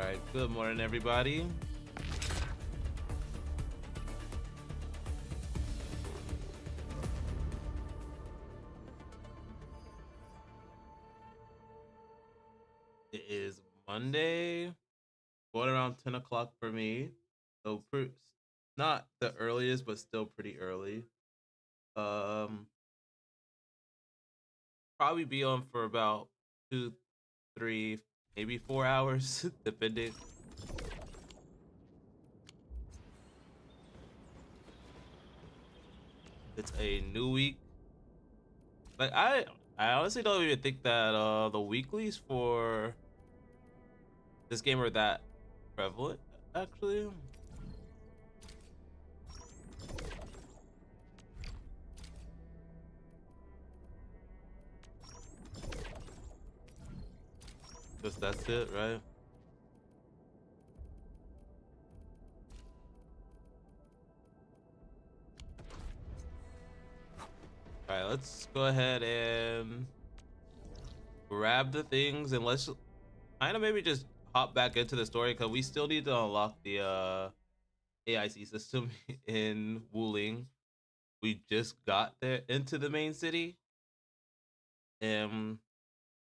Alright, good morning everybody. It is Monday, going around 10 o'clock for me. So not the earliest, but still pretty early. Um, Probably be on for about 2, 3, maybe 4 hours, depending. It's a new week. Like I honestly don't even think that the weeklies for this game are that prevalent actually. Just that's it, right? All right, let's go ahead and grab the things and let's kind of maybe just hop back into the story because we still need to unlock the AIC system in Wuling. We just got there into the main city, and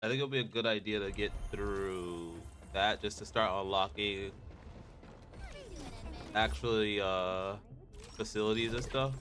I think it'll be a good idea to get through that just to start unlocking actually facilities and stuff.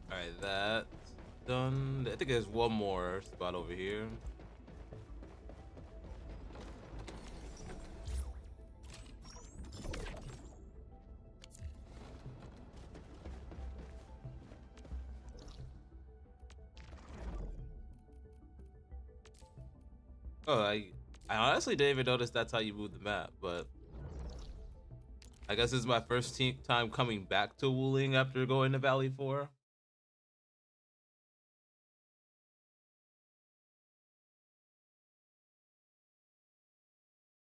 All right, that's done. I think there's one more spot over here. Oh, I honestly didn't even notice that's how you move the map, but I guess this is my first time coming back to Wuling after going to Valley 4.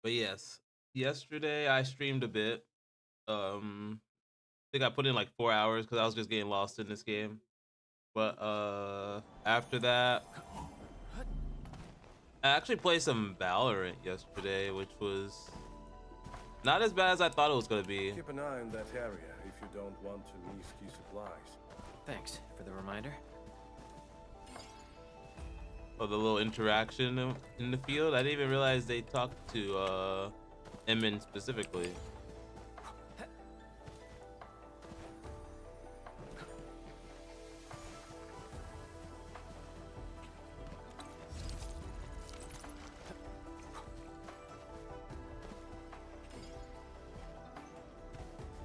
But yes, yesterday I streamed a bit. I think I put in like 4 hours because I was just getting lost in this game. But after that, I actually played some Valorant yesterday, which was not as bad as I thought it was gonna be. Keep an eye on that area if you don't want to miss key supplies. Thanks for the reminder. Oh, the little interaction in the field. I didn't even realize they talked to Emin specifically.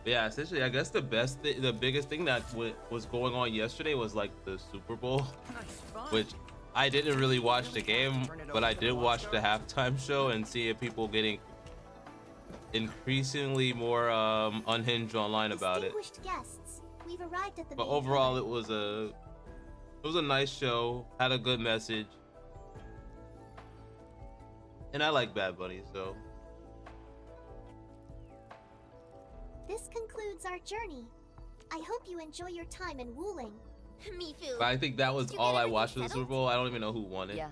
Yeah, essentially, I guess the biggest thing that was going on yesterday was like the Super Bowl, which I didn't really watch the game, but I did watch the halftime show and see people getting increasingly more unhinged online about it. Guests, we've arrived at the But overall, it was a nice show, had a good message, and I like Bad Bunny, so. This concludes our journey. I hope you enjoy your time in Wuling. Me too. But I think that was all I watched for the Super Bowl. I don't even know who won it. Yeah.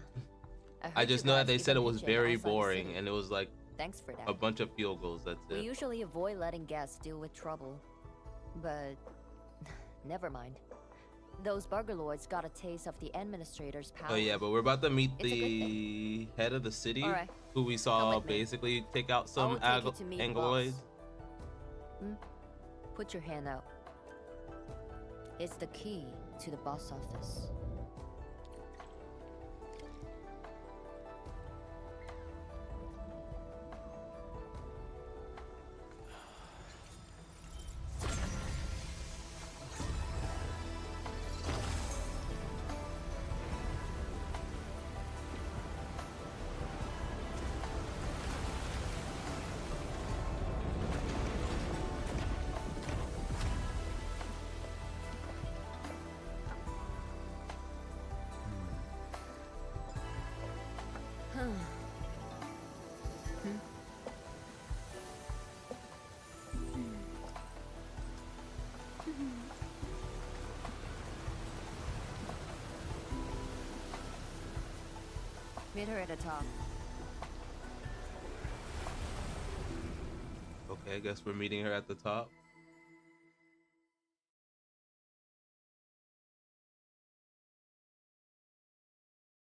I just know that they said it was very boring and it was like Thanks for that. a bunch of field goals. That's We it. usually avoid letting guests deal with trouble. But never mind. Those burger lords got a taste of the administrator's power. Oh yeah, but we're about to meet It's a good the head of the city, Alright. who we Come saw with me. basically take out some I will take you to meet angoloids. boss. Put your hand out. It's the key to the boss office. Meet her at the top. Okay, I guess we're meeting her at the top.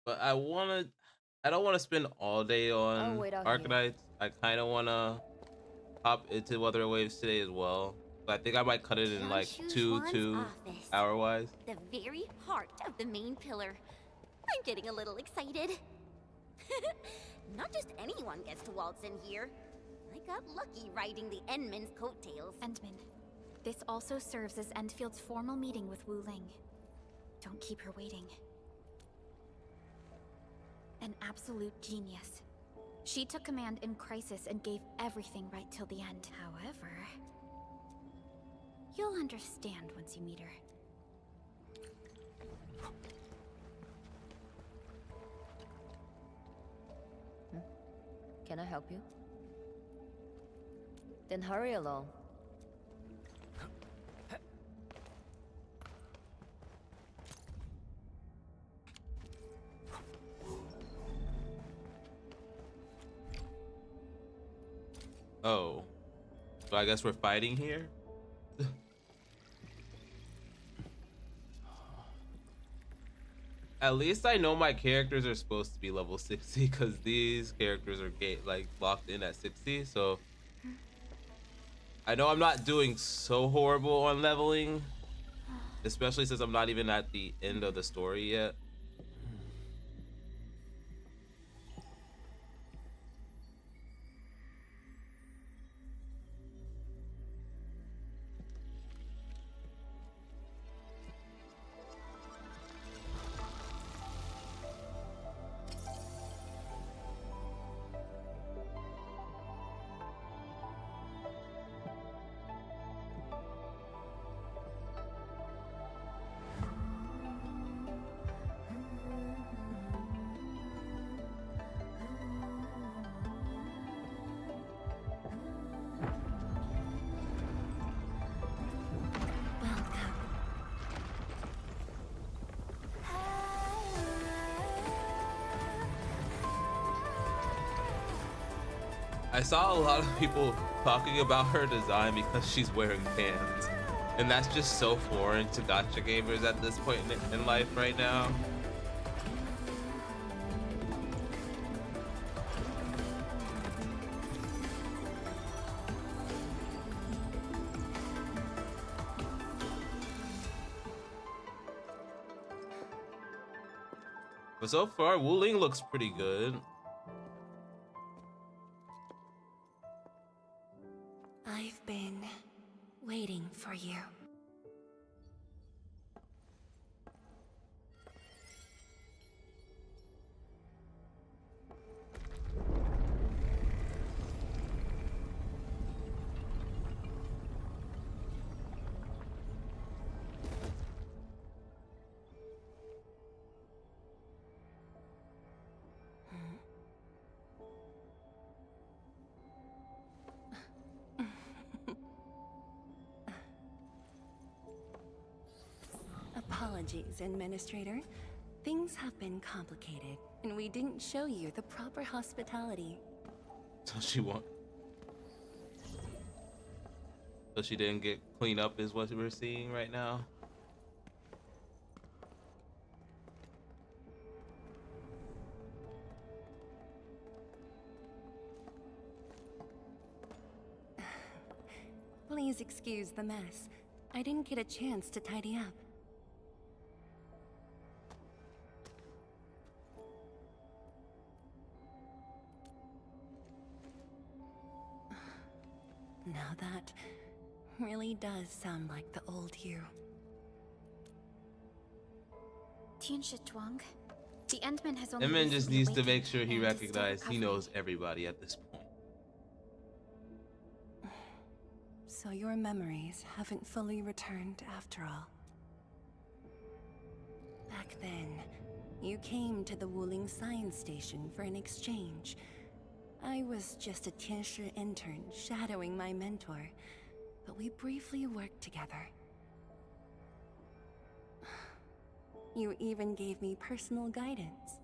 But I don't wanna spend all day I'll on wait out here. Arcanites. I kinda wanna hop into Weather Waves today as well. So I think I might cut it in like two office. hour wise. The very heart of the main pillar. I'm getting a little excited. Not just anyone gets to waltz in here. I got lucky riding the Endman's coattails. Endman, this also serves as Endfield's formal meeting with Wu Ling. Don't keep her waiting. An absolute genius. She took command in crisis and gave everything right till the end. However, you'll understand once you meet her. Can I help you? Then hurry along. Oh. So I guess we're fighting here? At least I know my characters are supposed to be level 60 because these characters are like locked in at 60. So I know I'm not doing so horrible on leveling, especially since I'm not even at the end of the story yet. I saw a lot of people talking about her design because she's wearing pants, and that's just so foreign to gacha gamers at this point in life right now. But so far, Wu Ling looks pretty good. I've been waiting for you. Apologies, Administrator. Things have been complicated, and we didn't show you the proper hospitality. So she didn't get cleaned up is what we're seeing right now. Please excuse the mess. I didn't get a chance to tidy up. Now that really does sound like the old you. Tianshi Zhuang, the Endman has only Endman just recently needs to awakened make sure he and is still recognizes he recovering. knows everybody at this point. So your memories haven't fully returned after all. Back then, you came to the Wuling Science Station for an exchange. I was just a Tianshi intern shadowing my mentor, but we briefly worked together. You even gave me personal guidance.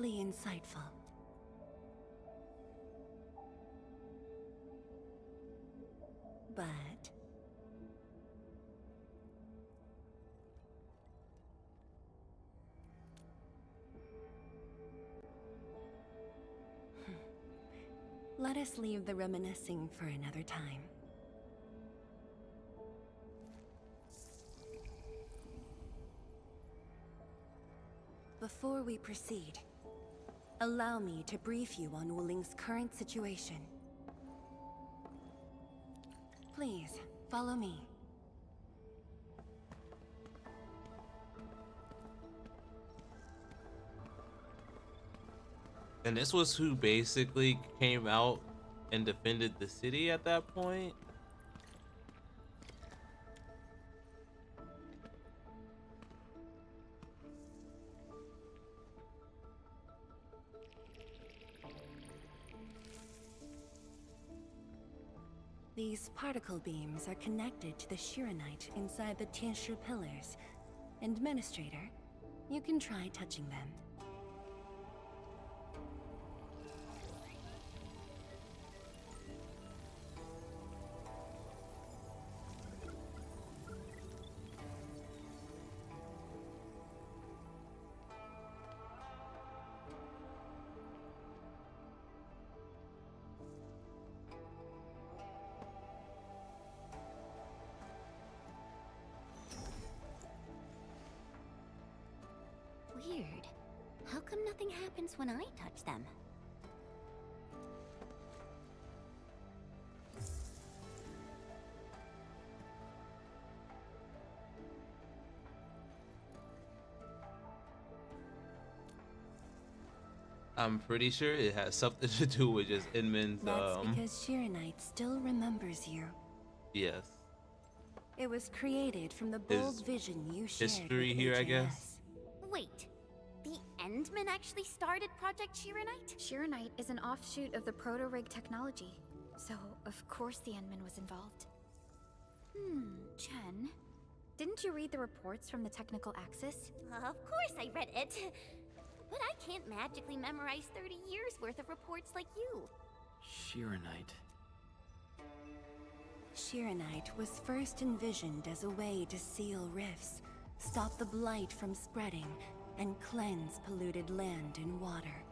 deeply insightful. But let us leave the reminiscing for another time. Before we proceed, allow me to brief you on Wuling's current situation. Please, follow me. And this was who basically came out and defended the city at that point. These particle beams are connected to the Shiranite inside the Tianshu pillars. Administrator, you can try touching them. Weird. How come nothing happens when I touch them? I'm pretty sure it has something to do with just Inman's That's because Shiranite still remembers you. yes. It was created from the bold His vision you shared history with here, I HAS. guess. Wait, the Endmen actually started Project Shiranite? Shiranite is an offshoot of the proto-rig technology, so of course the Endman was involved. Chen, didn't you read the reports from the technical axis? Of course I read it. But I can't magically memorize 30 years worth of reports like you. Shiranite. Shiranite was first envisioned as a way to seal rifts, stop the blight from spreading, and cleanse polluted land and water.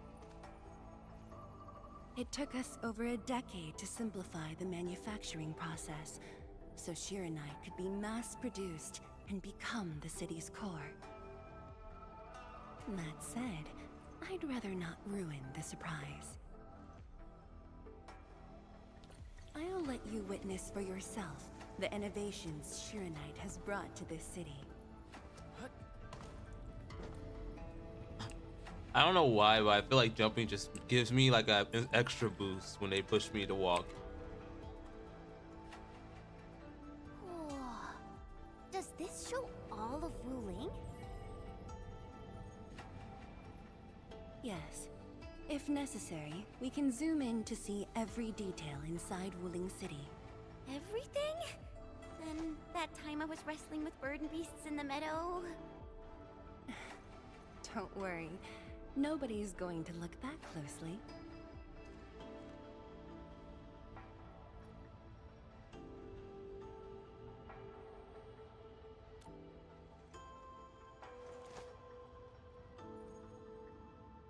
It took us over a decade to simplify the manufacturing process, so Shiranite could be mass-produced and become the city's core. That said, I'd rather not ruin the surprise. I'll let you witness for yourself the innovations Shiranite has brought to this city. I don't know why, but I feel like jumping just gives me like an extra boost when they push me to walk. Does this show all of Wuling? Yes. If necessary, we can zoom in to see every detail inside Wuling City. Everything? And that time I was wrestling with bird and beasts in the meadow? Don't worry. Nobody's going to look that closely.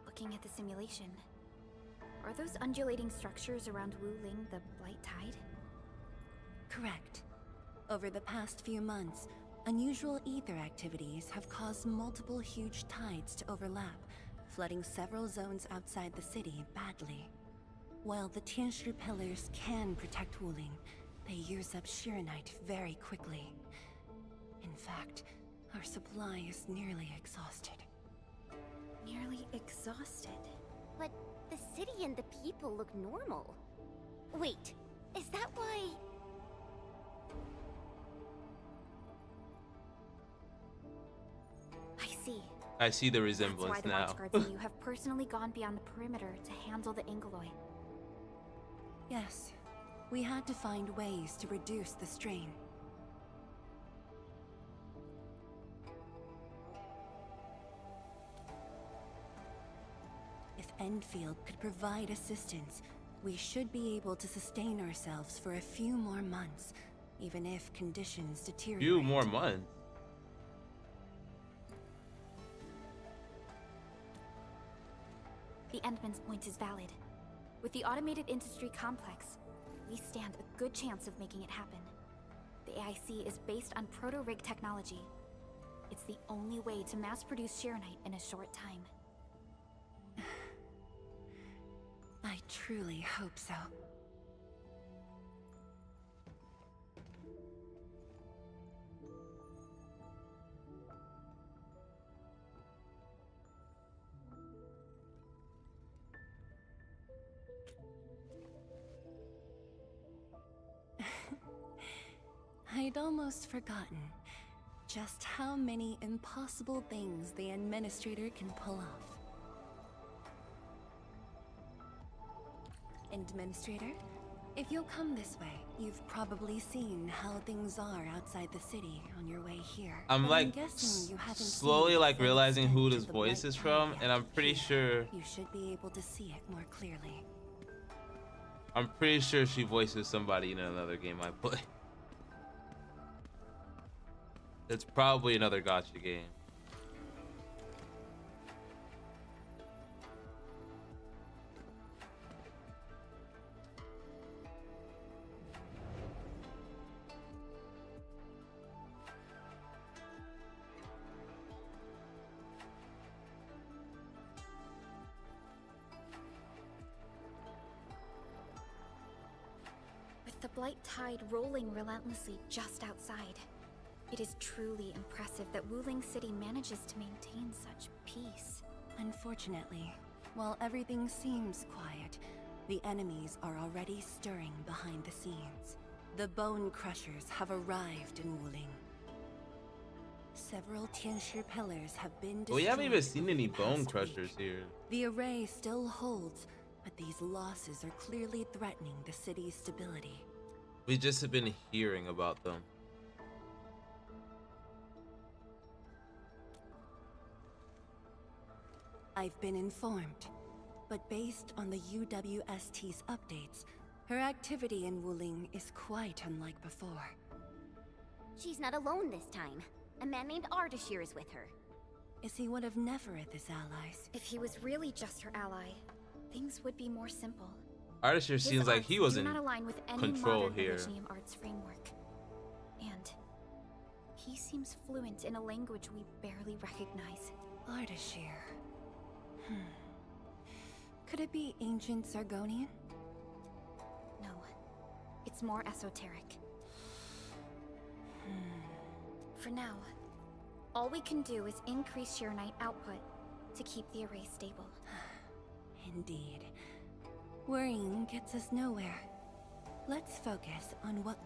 Looking at the simulation, are those undulating structures around Wuling the Blight Tide? Correct. Over the past few months, unusual ether activities have caused multiple huge tides to overlap, flooding several zones outside the city badly. While the Tianshu pillars can protect Wuling, they use up Shiranite very quickly. In fact, our supply is nearly exhausted. Nearly exhausted. But the city and the people look normal. Wait, is that why... I see. I see the That's resemblance why the now. Watchguards and you have personally gone beyond the perimeter to handle the Ingoloy. Yes, we had to find ways to reduce the strain. endfield could provide assistance, we should be able to sustain ourselves for a few more months, even if conditions deteriorate. Few more months. The Endman's point is valid. With the automated industry complex, we stand a good chance of making it happen. The AIC is based on proto-rig technology. It's the only way to mass-produce Shironite in a short time. I truly hope so. I'd almost forgotten just how many impossible things the Administrator can pull off. Administrator, if you'll come this way, you've probably seen how things are outside the city on your way here. I'm But like guessing you haven't slowly seen the like full realizing who extent this of the voice Blight is Tide from, yet. and I'm pretty Here, sure you should be able to see it more clearly. she voices somebody in another game I play. It's probably another gacha game. With the Blight Tide rolling relentlessly just outside, it is truly impressive that Wuling City manages to maintain such peace. Unfortunately, while everything seems quiet, the enemies are already stirring behind the scenes. The Bone Crushers have arrived in Wuling. Several Tianshi pillars have been destroyed. We haven't even seen over any the Bone past Crushers week. here. The array still holds, but these losses are clearly threatening the city's stability. We just have been hearing about them. I've been informed, but based on the UWST's updates, her activity in Wuling is quite unlike before. She's not alone this time. A man named Ardashir is with her. Is he one of Nefereth's allies? If he was really just her ally, things would be more simple. Artist here His seems like arts he was do in not align with any control modern here. Elysium arts framework. And he seems fluent in a language we barely recognize. Ardashir. Could it be ancient Sargonian? No, it's more esoteric. For now, all we can do is increase Shironite output to keep the array stable. Indeed. Worrying gets us nowhere. Let's focus on what...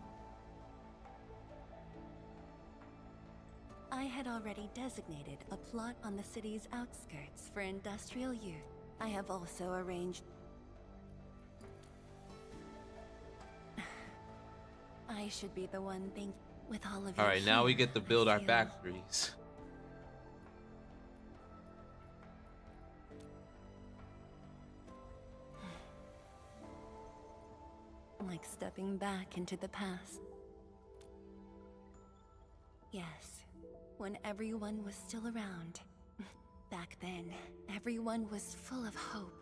I had already designated a plot on the city's outskirts for industrial youth. I have also arranged... I should be the one thank with all of you. Alright, now we here, get to I build our feel- factories. Like stepping back into the past. Yes, when everyone was still around. Back then, everyone was full of hope.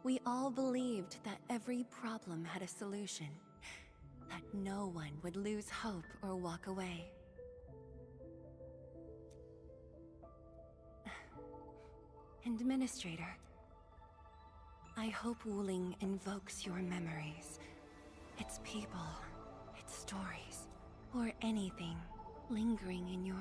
We all believed that every problem had a solution. That no one would lose hope or walk away. Administrator, I hope Wuling invokes your memories. Its people, its stories, or anything lingering in your...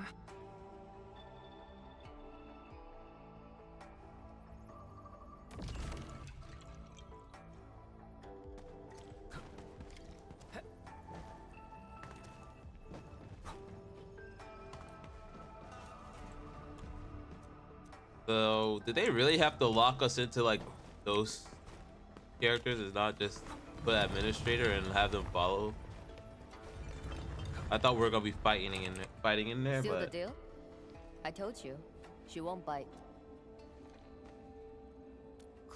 So, did they really have to lock us into like those characters? It's not just put administrator and have them follow. I thought we were gonna be fighting in there, Seal the but deal? I told you, she won't bite.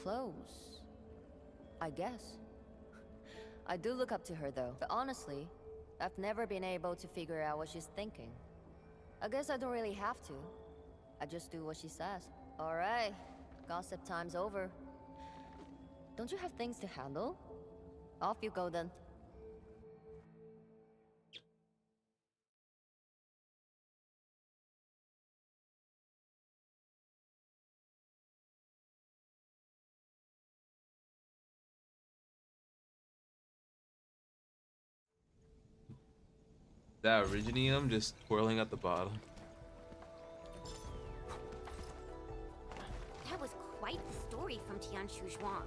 close. I guess. I do look up to her though. But honestly, I've never been able to figure out what she's thinking. I guess I don't really have to. I just do what she says. Alright, gossip time's over. Don't you have things to handle? Off you go then. That originium just twirling at the bottom. That was quite the story from Tianshu Zhuang.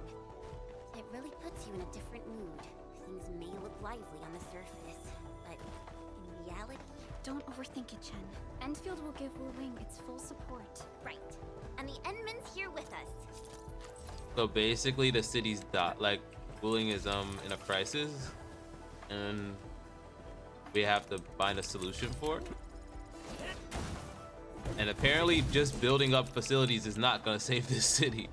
It really puts you in a different mood. Things may look lively on the surface, but in reality... Don't overthink it, Chen. Endfield will give Wu Wing its full support. Right. And the Endman's here with us. So basically the city's like Wuling is in a crisis, and we have to find a solution for it. And apparently just building up facilities is not gonna save this city.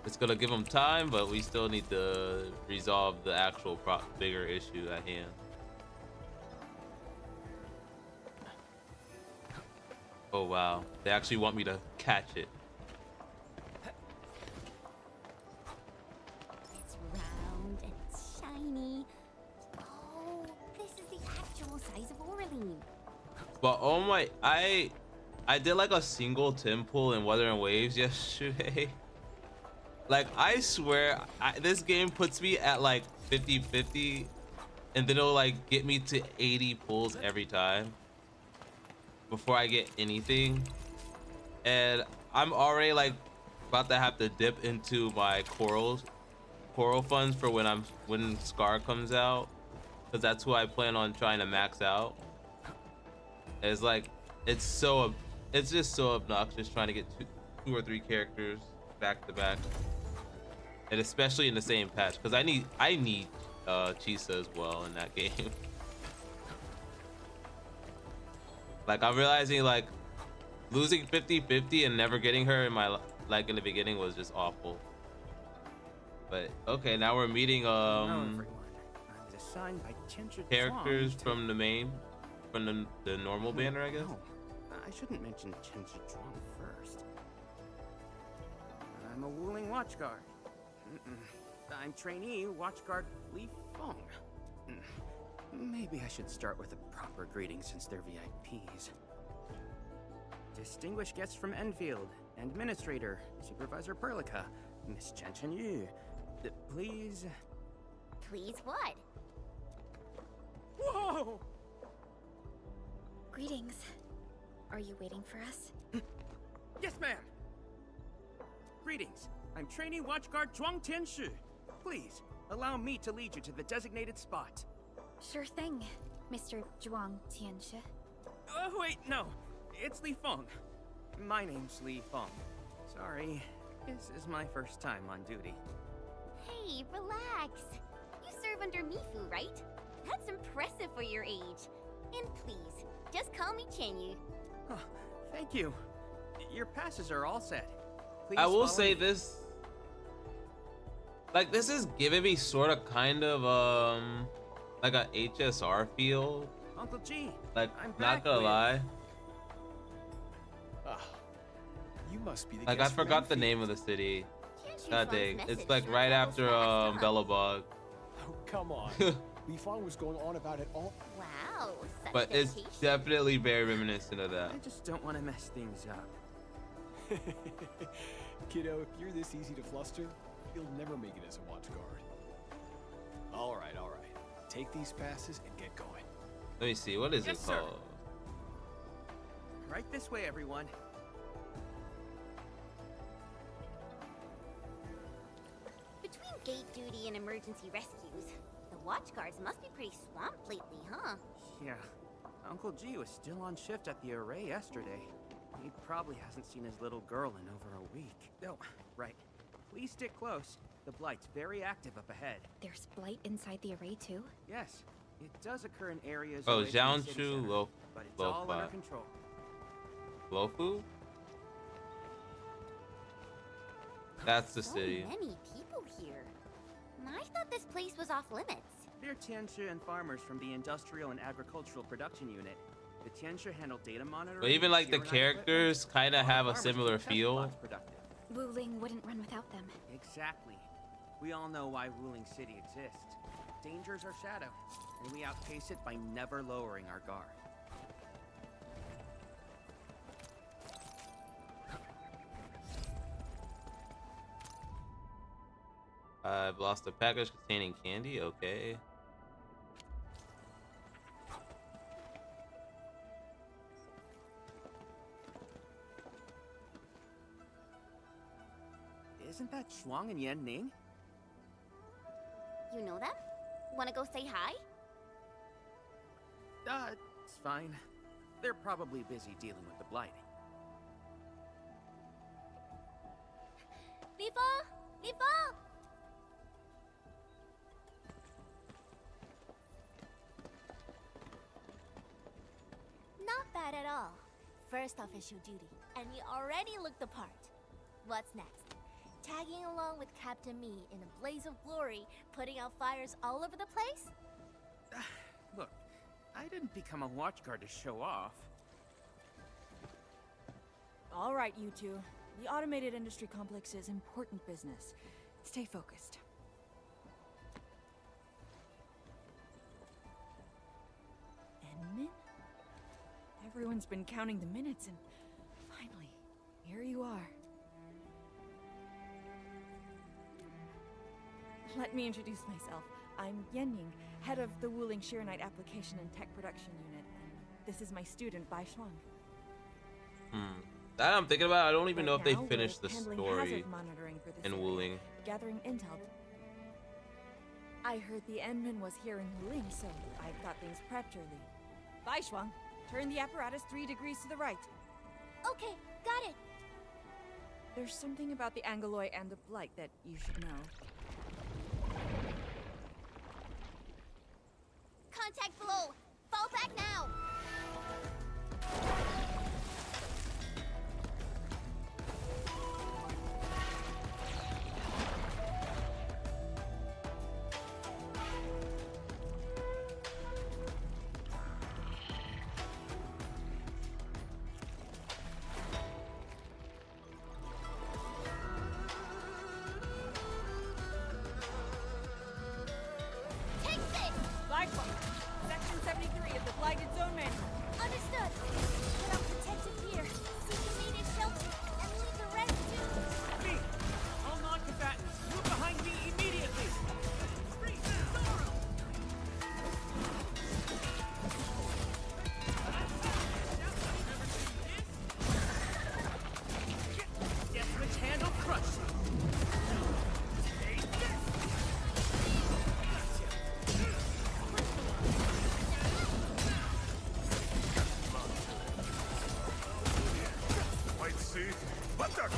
It's gonna give them time, but we still need to resolve the actual bigger issue at hand. Oh wow, they actually want me to catch it. It's round and it's shiny. Oh, this is the actual size of Oraline. But oh my, I did like a single Tim pull in Weather and Waves yesterday. Like I swear, this game puts me at like 50-50, and then it'll like get me to 80 pulls every time before I get anything. And I'm already like about to have to dip into my coral funds for when Scar comes out, because that's who I plan on trying to max out. It's like it's just so obnoxious trying to get two or three characters back to back, and especially in the same patch, because I need Chisa as well in that game. Like I'm realizing like losing 50-50 and never getting her in my in the beginning was just awful. But okay, now we're meeting characters from the main, from the normal banner, I guess. No, I shouldn't mention Chen Zhuang first. I'm a Wuling Watchguard. I'm trainee Watchguard Li Feng. Maybe I should start with a proper greeting since they're VIPs. Distinguished guests from Enfield, Administrator, Supervisor Perlica, Miss Chen Yu. Please... Please what? Whoa! Greetings. Are you waiting for us? Yes, ma'am! Greetings. I'm trainee Watchguard Zhuang Tianshu. Please, allow me to lead you to the designated spot. Sure thing, Mr. Zhuang Tianshi. Oh, wait, no. It's Li Feng. My name's Li Feng. Sorry, this is my first time on duty. Hey, relax. You serve under Mifu, right? That's impressive for your age. And please, just call me Chenyu. Oh, thank you. Your passes are all set. Please I will follow say me. this, like this is giving me sort of kind of like a HSR feel. Uncle G, Like I'm not back gonna with- lie. Ah, you must be the Like I guest from forgot the Enfield. name of the city. Tianshu God Zhuang's dang, message it's like sure right travels after fast, huh? Bellabog. Oh, come on. Li Feng was going on about it all. Wow, such But it's dedication. definitely very reminiscent of that. I just don't want to mess things up. Kiddo, if you're this easy to fluster, you'll never make it as a watch guard. All right, all right. Take these passes and get going. Let me see, what is Yes, it sir. called? Right this way, everyone. Between gate duty and emergency rescues, the watchguards must be pretty swamped lately, huh? Yeah, Uncle G was still on shift at the array yesterday. He probably hasn't seen his little girl in over a week. Oh, right. Please stick close. The Blight's very active up ahead. There's blight inside the array too? Yes, it does occur in areas Oh, away from the city Jiangsu center, Lo but it's all under Lo-Fi. control. Lofu? That's the So city. many people here. I thought this place was off limits. They're Tianshi and farmers from the Industrial and Agricultural Production Unit. The Tianshi handle data monitoring. But even like the Shiranite characters kind of equipment, have a farmers similar keep test feel. plots productive. Wuling wouldn't run without them. Exactly. We all know why Wuling City exists. Danger's our shadow, and we outpace it by never lowering our guard. I've lost a package containing candy. Okay. Isn't that Shuang and Yan Ning? You know them? Wanna go say hi? It's fine. They're probably busy dealing with the blight. Vivo! Vivo! Not bad at all. First official duty, and you already look the part. What's next? Tagging along with Captain Me in a blaze of glory, putting out fires all over the place? Look, I didn't become a watchguard to show off. All right, you two. The automated industry complex is important business. Stay focused. Enmin? Everyone's been counting the minutes, and finally, here you are. Let me introduce myself. I'm Yenying, head of the Wuling Shiranite Application and Tech Production Unit, and this is my student, Bai Shuang. That I'm thinking about. I don't even Right know if they now, finished the we're handling story hazard monitoring for this in area, Wuling. gathering intel. I heard the Enman was here in Wuling, so I got things prepped early. Bai Shuang, turn the apparatus 3 degrees to the right. Okay, got it. There's something about the Angoloi and the Blight that you should know. Contact below. Fall back now. Take this. Bai Shuang, Section 73 of the Blighted Zone Manual. Understood. Put on protective gear, seek immediate shelter, and leave the rest to... Me! All non-combatants, move behind me immediately! Guess which hand will crush you? Take this! Might see, but they're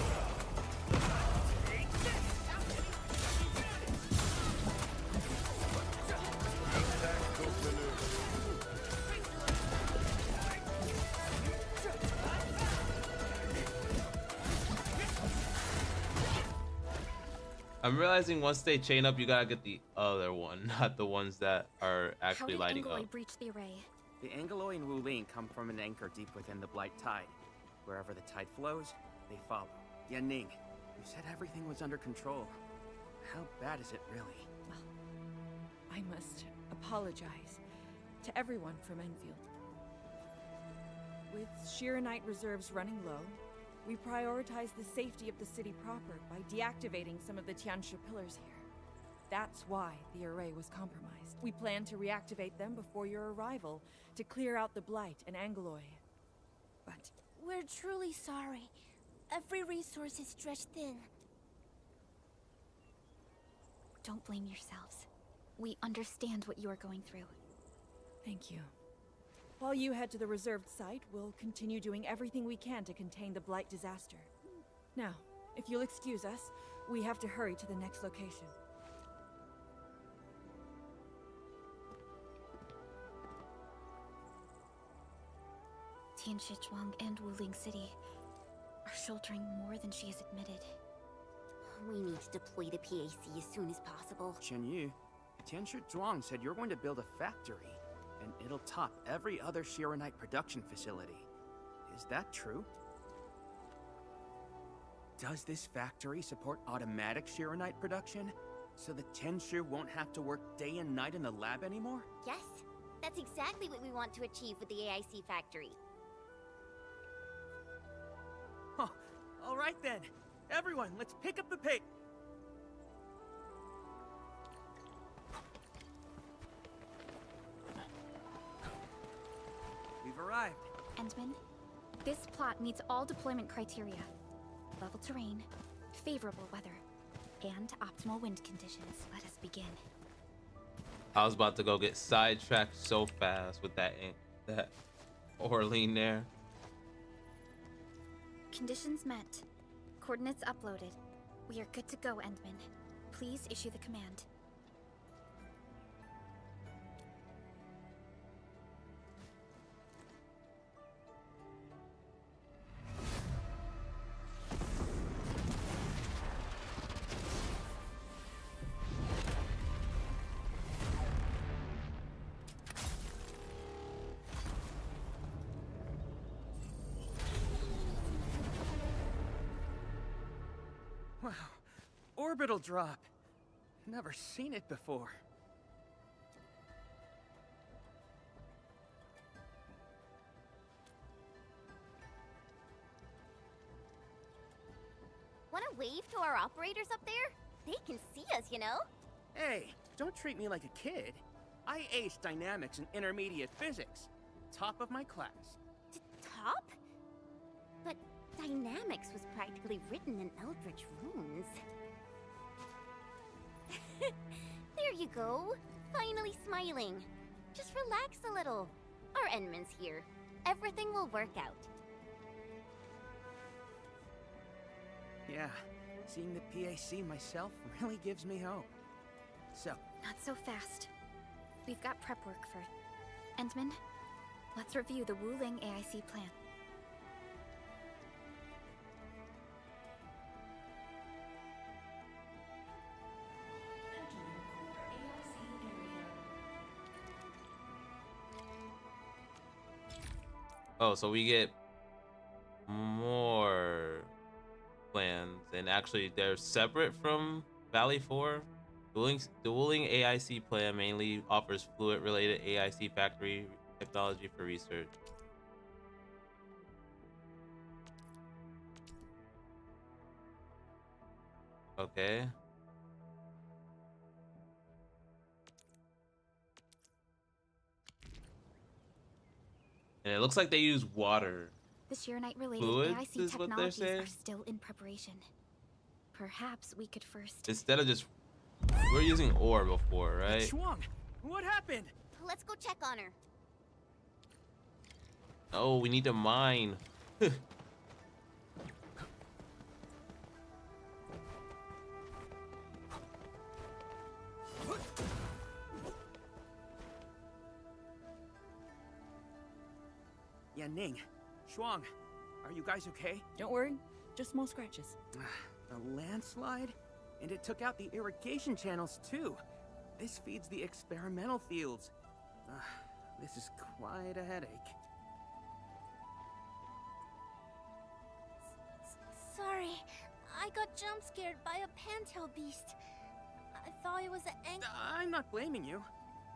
I'm realizing once they chain up, you gotta get the other one, not the ones that are actually How did lighting Angoloi up. breach the array? The Angoloi and Wuling come from an anchor deep within the Blight Tide. Wherever the tide flows, they follow. Yan Ning, you said everything was under control. How bad is it really? I must apologize to everyone from Enfield. With Shiranite reserves running low, we prioritize the safety of the city proper by deactivating some of the Tianshi pillars here. That's why the array was compromised. We plan to reactivate them before your arrival to clear out the Blight and Angoloi. But We're truly sorry. Every resource is stretched thin. Don't blame yourselves. We understand what you are going through. thank you. While you head to the reserved site, we'll continue doing everything we can to contain the Blight disaster. Now, if you'll excuse us, we have to hurry to the next location. Tianshizhuang and Wuling City are shouldering more than she has admitted. We need to deploy the PAC as soon as possible. Yu, Tianshi Zhuang said you're going to build a factory, and it'll top every other Shiranite production facility. Is that true? Does this factory support automatic Shiranite production? So the Tianshu won't have to work day and night in the lab anymore? Yes, that's exactly what we want to achieve with the AIC factory. Huh. All right then. Everyone, let's pick up the pace. We've arrived. Endman, this plot meets all deployment criteria. Level terrain, favorable weather, and optimal wind conditions. Let us begin. I was about to go get sidetracked so fast with that Orlean there. Conditions met. Coordinates uploaded. We are good to go, Endman. Please issue the command. Wow. Orbital drop. Never seen it before. Want to wave to our operators up there? They can see us, you know? Hey, don't treat me like a kid. I aced dynamics and intermediate physics. Top of my class. Top? But dynamics was practically written in Eldritch runes. There you go. Finally smiling. Just relax a little. Our Endman's here. Everything will work out. Yeah, seeing the PAC myself really gives me hope. So, Not so fast. We've got prep work for Endman. Let's review the Wuling AIC plan. Oh, so we get more plans, and actually they're separate from Valley 4. The Wuling AIC plan mainly offers fluid-related AIC factory technology for research. Okay. And it looks like they use water. The Shiranite-related Fluids AIC is what they're technologies saying? are still in preparation. Perhaps we could first... Instead of just... We're using ore before, right? Shuang, what happened? Let's go check on her. Oh, we need to mine. Ning, Shuang, are you guys okay? Don't worry, just small scratches. A landslide? And it took out the irrigation channels too. This feeds the experimental fields. This is quite a headache. Sorry, I got jump scared by a pantail beast. I thought it was an I'm not blaming you.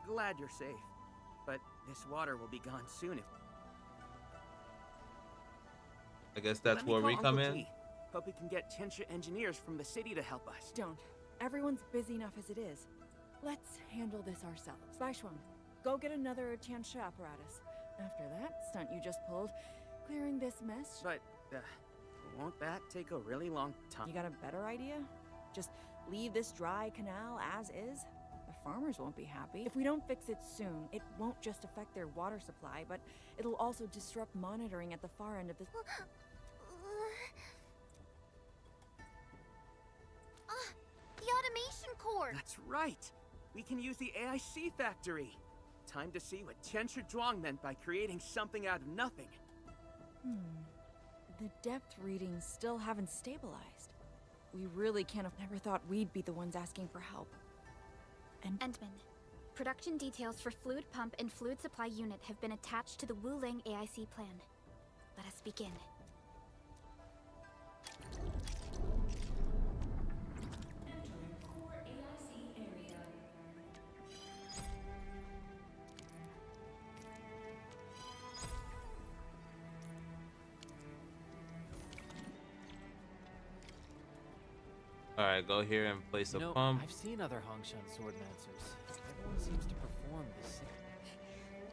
Glad you're safe. But this water will be gone soon if... I guess that's where we come in. Hope we can get Tianshi engineers from the city to help us. Don't. Everyone's busy enough as it is. Let's handle this ourselves. Baishuang, go get another Tianshi apparatus. After that stunt you just pulled, clearing this mess... But, won't that take a really long time? You got a better idea? Just leave this dry canal as is? The farmers won't be happy. If we don't fix it soon, it won't just affect their water supply, but it'll also disrupt monitoring at the far end of the... The automation core! That's right! We can use the AIC factory! Time to see what Tianshi Zhuang meant by creating something out of nothing. The depth readings still haven't stabilized. We really can't have never thought we'd be the ones asking for help. Endman, production details for fluid pump and fluid supply unit have been attached to the Wuling AIC plan. Let us begin. Alright, go here and place a pump. I've seen other Hongshan swordmancers. Everyone seems to perform the same.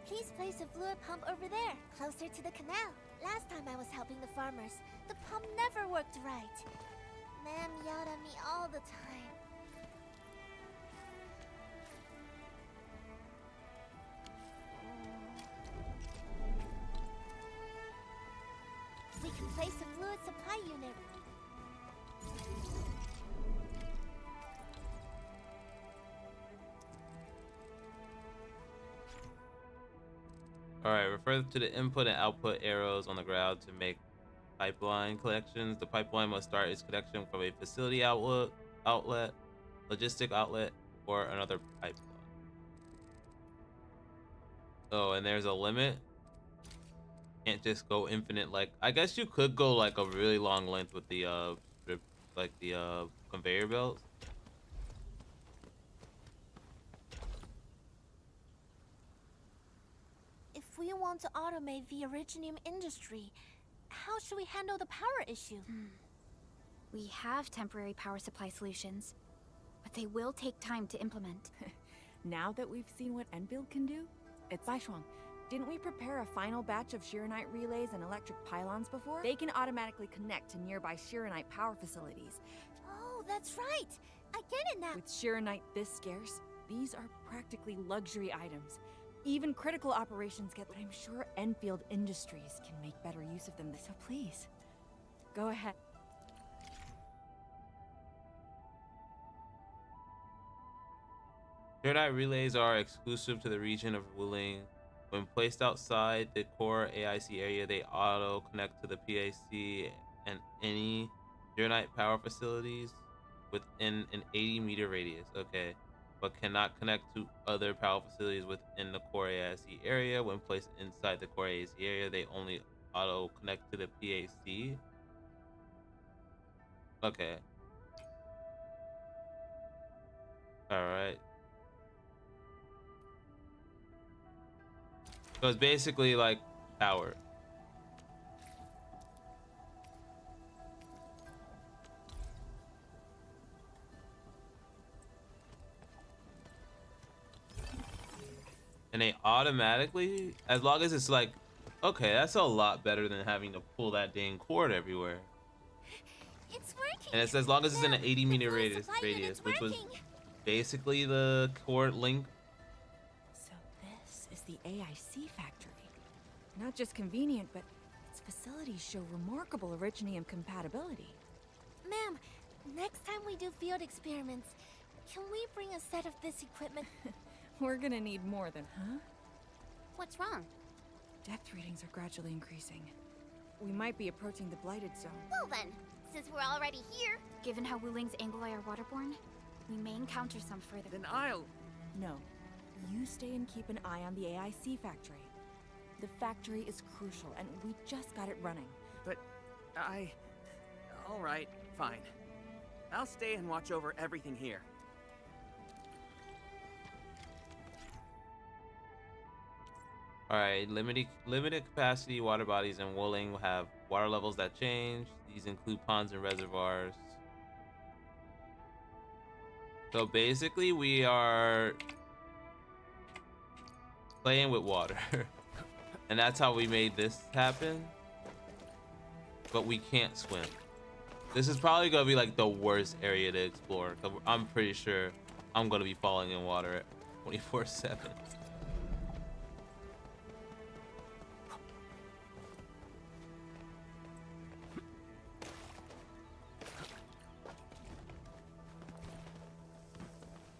Please place a fluid pump over there, closer to the canal. Last time I was helping the farmers, the pump never worked right. Ma'am yelled at me all the time. We can place a fluid supply unit. Alright, refer to the input and output arrows on the ground to make pipeline connections. The pipeline must start its connection from a facility outlet, logistic outlet, or another pipeline. Oh, and there's a limit. Can't just go infinite. Like, I guess you could go like a really long length with the strip, like the conveyor belts. If we want to automate the originium industry, how should we handle the power issue? We have temporary power supply solutions, but they will take time to implement. Now that we've seen what endfield can do, it's Baishuang. Didn't we prepare a final batch of Shiranite relays and electric pylons before? They can automatically connect to nearby Shiranite power facilities. Oh, that's right! I get it now! With Shiranite this scarce, these are practically luxury items. Even critical operations get, but I'm sure Enfield Industries can make better use of them, so please, go ahead. Shiranite relays are exclusive to the region of Wuling. When placed outside the core AIC area, they auto-connect to the PAC and any Shiranite power facilities within an 80-meter radius. Okay. But cannot connect to other power facilities within the core AIC area. When placed inside the core AIC area, they only auto-connect to the PAC. Okay. Alright. So it's basically like power. And they automatically, as long as it's like, okay, that's a lot better than having to pull that dang cord everywhere. It's working. And it's as long as it's in an 80-meter radius, which was basically the cord link. So this is the AIC factory. Not just convenient, but its facilities show remarkable originium compatibility. Ma'am, next time we do field experiments, can we bring a set of this equipment? We're gonna need more than, huh? What's wrong? Depth readings are gradually increasing. We might be approaching the blighted zone. Well then, since we're already here... Given how Wuling's Angli are waterborne, we may encounter some further. Then I'll... No. You stay and keep an eye on the AIC factory. The factory is crucial, and we just got it running. But Alright, fine. I'll stay and watch over everything here. Alright, limited capacity water bodies in Wuling will have water levels that change. These include ponds and reservoirs. So basically we are playing with water. And that's how we made this happen. But we can't swim. This is probably gonna be like the worst area to explore. I'm pretty sure I'm gonna be falling in water 24/7.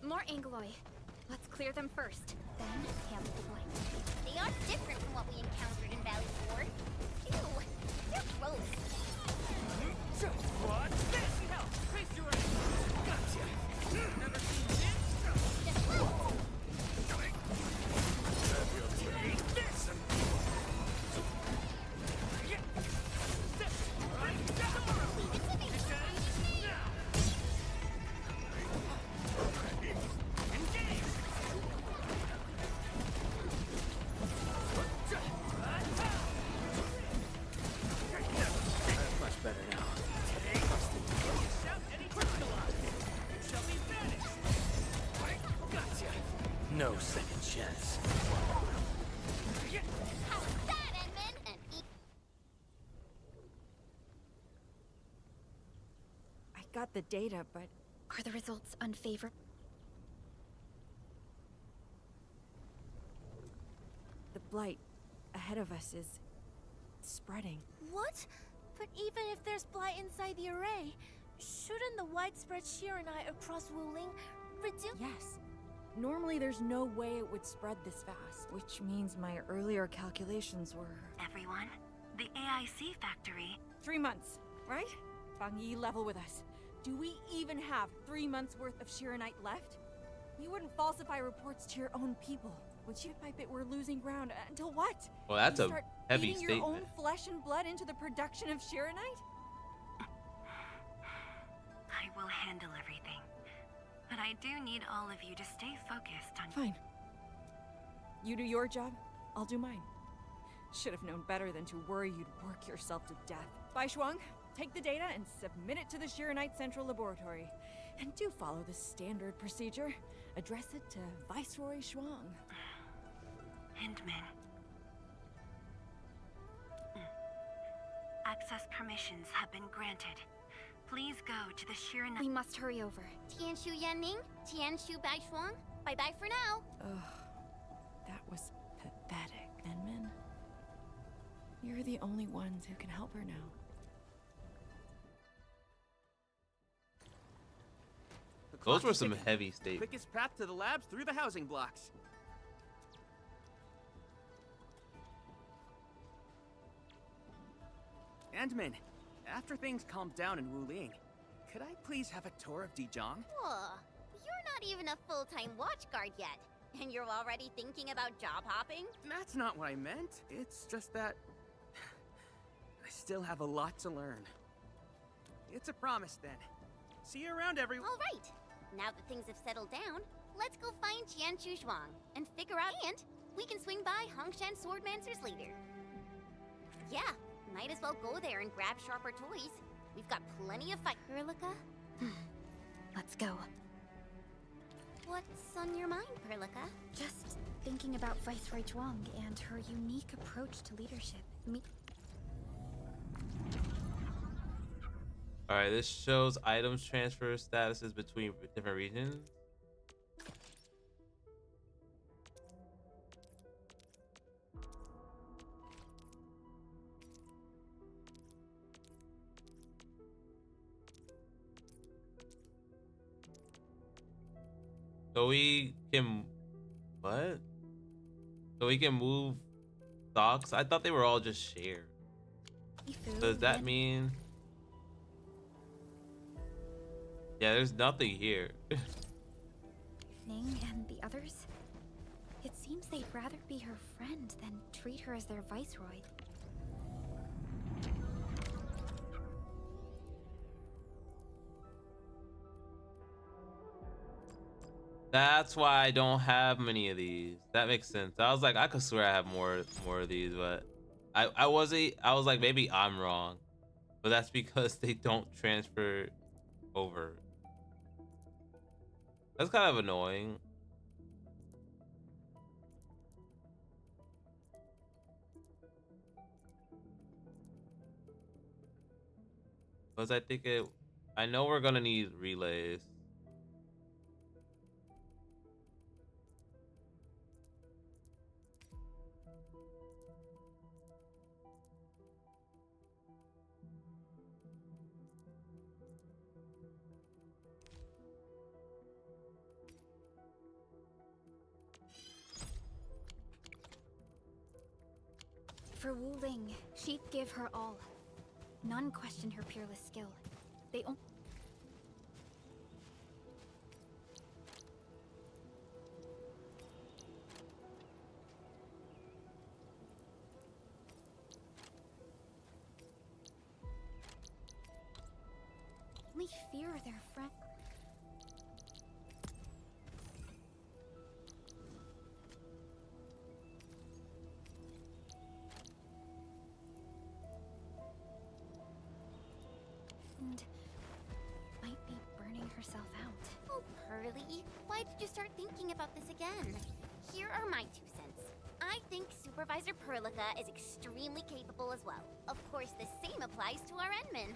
More Angli. Let's clear them first, then handle the blight. They are different from what we encountered in Valley 4. Ew, they're gross. What? Fancy help! Face your gotcha! Never seen this? Take this! Much better now. No second chance. How's that, Edmund? And I got the data, but Are the results unfavorable? the blight ahead of us is spreading. What? But even if there's blight inside the array, shouldn't the widespread Shiranite across Wuling reduce? Yes. Normally there's no way it would spread this fast, which means my earlier calculations were... Everyone, the AIC factory. 3 months, right? Fang Yi, level with us. Do we even have 3 months worth of Shiranite left? You wouldn't falsify reports to your own people. Would you? Bit by bit, we're losing ground. Until what? Well, that's you a start heavy feeding your own statement. flesh and blood into the production of Shiranite? I will handle everything. But I do need all of you to stay focused on... Fine. You do your job, I'll do mine. Should have known better than to worry you'd work yourself to death. Bai Shuang, take the data and submit it to the Shiranite Central Laboratory. And do follow the standard procedure. Address it to Viceroy Shuang. Hindman. Access permissions have been granted. Please go to the Shiranite... We must hurry over. Tianshu Yanning, Tianshu Baishuang. Bye-bye for now. Ugh. That was pathetic, Enman. You're the only ones who can help her now. The Those clock's were some ticking. heavy statements. Quickest path to the labs through the housing blocks. Andman, after things calm down in Wuling, could I please have a tour of Dijiang? Whoa, you're not even a full-time watch guard yet. And you're already thinking about job hopping? That's not what I meant. It's just that... I still have a lot to learn. It's a promise, then. See you around, everyone. All right. Now that things have settled down, let's go find Tianshu Zhuang and figure out... And we can swing by Hongshan Swordmancers later. Yeah, might as well go there and grab sharper toys. We've got plenty of fight... Perlica? Let's go. What's on your mind, Perlica? Just thinking about Viceroy Zhuang and her unique approach to leadership. Alright, this shows items transfer statuses between different regions. So we can... What? So we can move stocks? I thought they were all just shared. Does that mean... Yeah, there's nothing here. Ning and the others? It seems they'd rather be her friend than treat her as their viceroy. That's why I don't have many of these. That makes sense. I was like, I could swear I have more of these, but I was like, maybe I'm wrong. But that's because they don't transfer over. That's kind of annoying. Because I know we're gonna need relays. For Wu Ling, she'd give her all. None questioned her peerless skill. They only fear their friend. And might be burning herself out. Oh, Pearly, why did you start thinking about this again? Here are my 2 cents. I think Supervisor Perlica is extremely capable as well. Of course, the same applies to our Enman.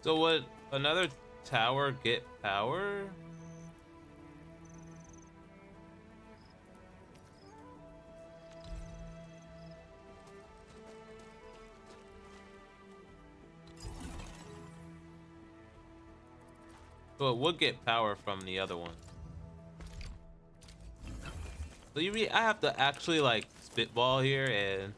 So would another tower get power? So it would get power from the other one. So you mean I have to actually like spitball here and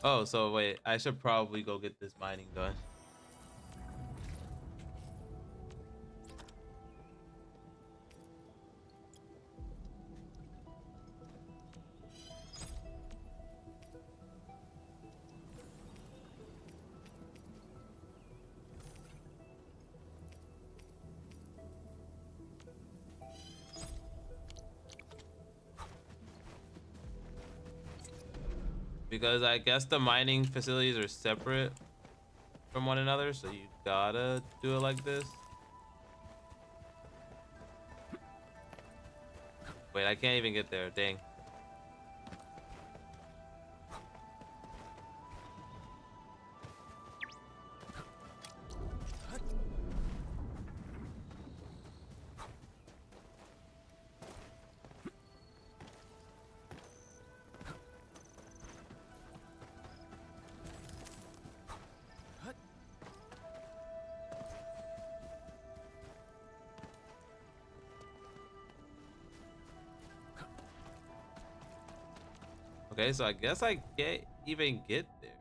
oh, so wait, I should probably go get this mining done. Because I guess the mining facilities are separate from one another, so you gotta do it like this. Wait, I can't even get there, dang. Okay, so I guess I can't even get there.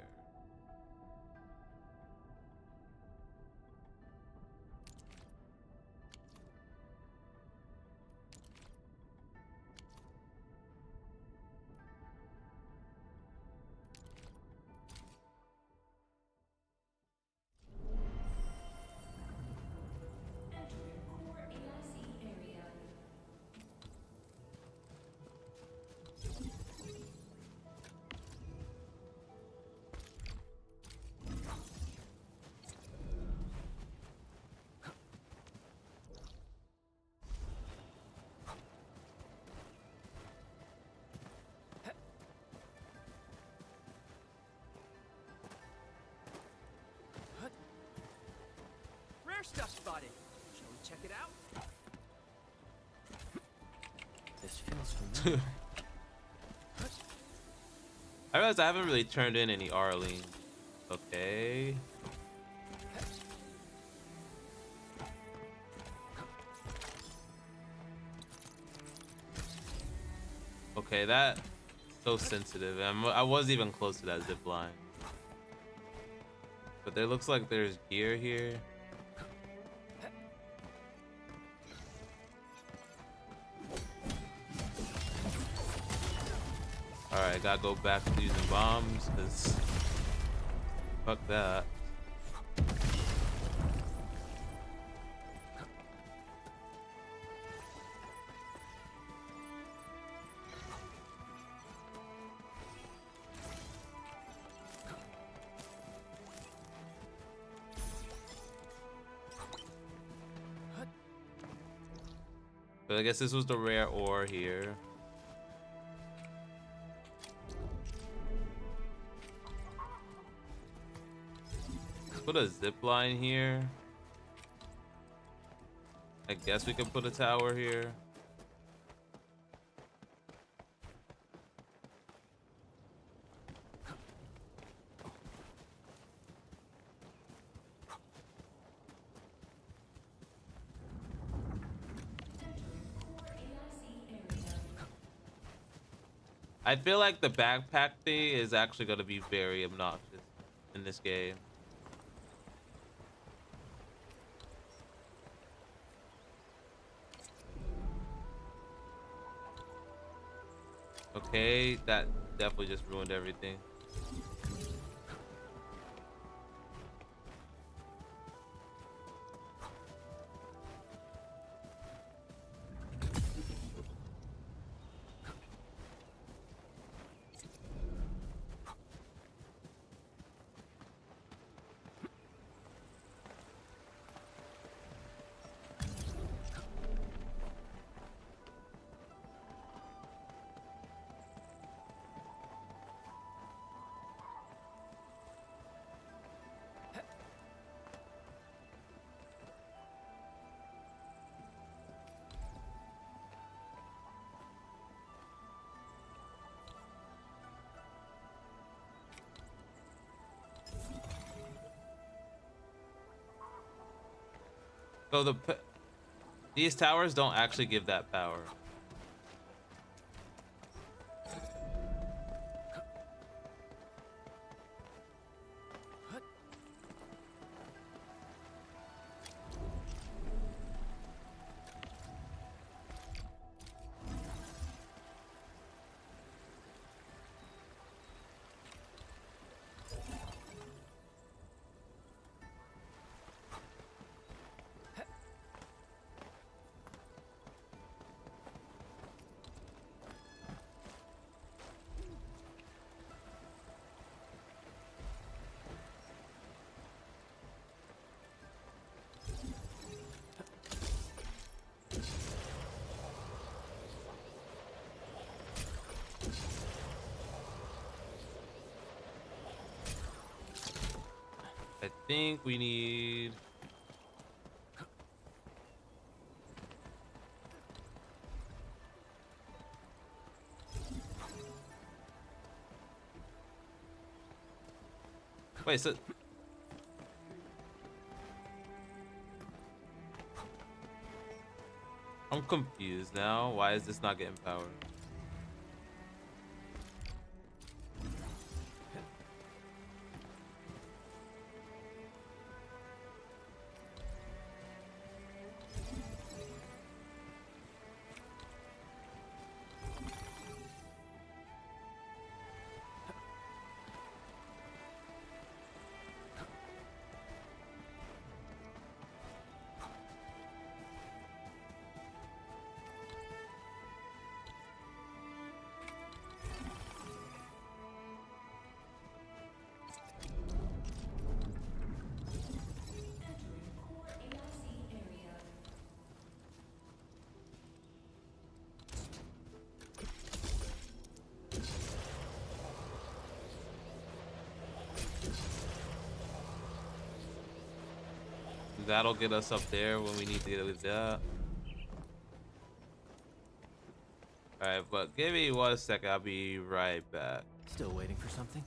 Rare stuff spotted. Shall we check it out? This feels familiar. I realize I haven't really turned in any Arlene. Okay. Okay, that So sensitive. I was even close to that zip line. But there looks like there's gear here. Alright, gotta go back to using bombs, because fuck that. But I guess this was the rare ore here. Let's put a zip line here. I guess we could put a tower here. I feel like the backpack thing is actually going to be very obnoxious in this game. Okay, that definitely just ruined everything. So these towers don't actually give that power. I think we need... Wait, so... I'm confused now. Why is this not getting power? That'll get us up there when we need to get with that. Alright, but give me 1 second, I'll be right back. Still waiting for something?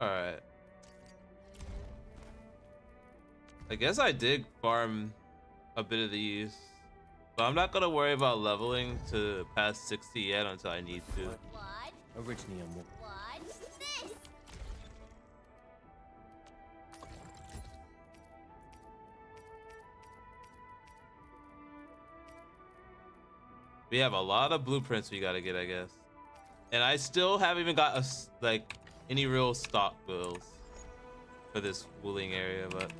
Alright. I guess I did farm a bit of these. But I'm not gonna worry about leveling to past 60 yet until I need to. Originally, What's this? We have a lot of blueprints we gotta get, I guess. And I still haven't even got like any real stock builds for this Wuling area, but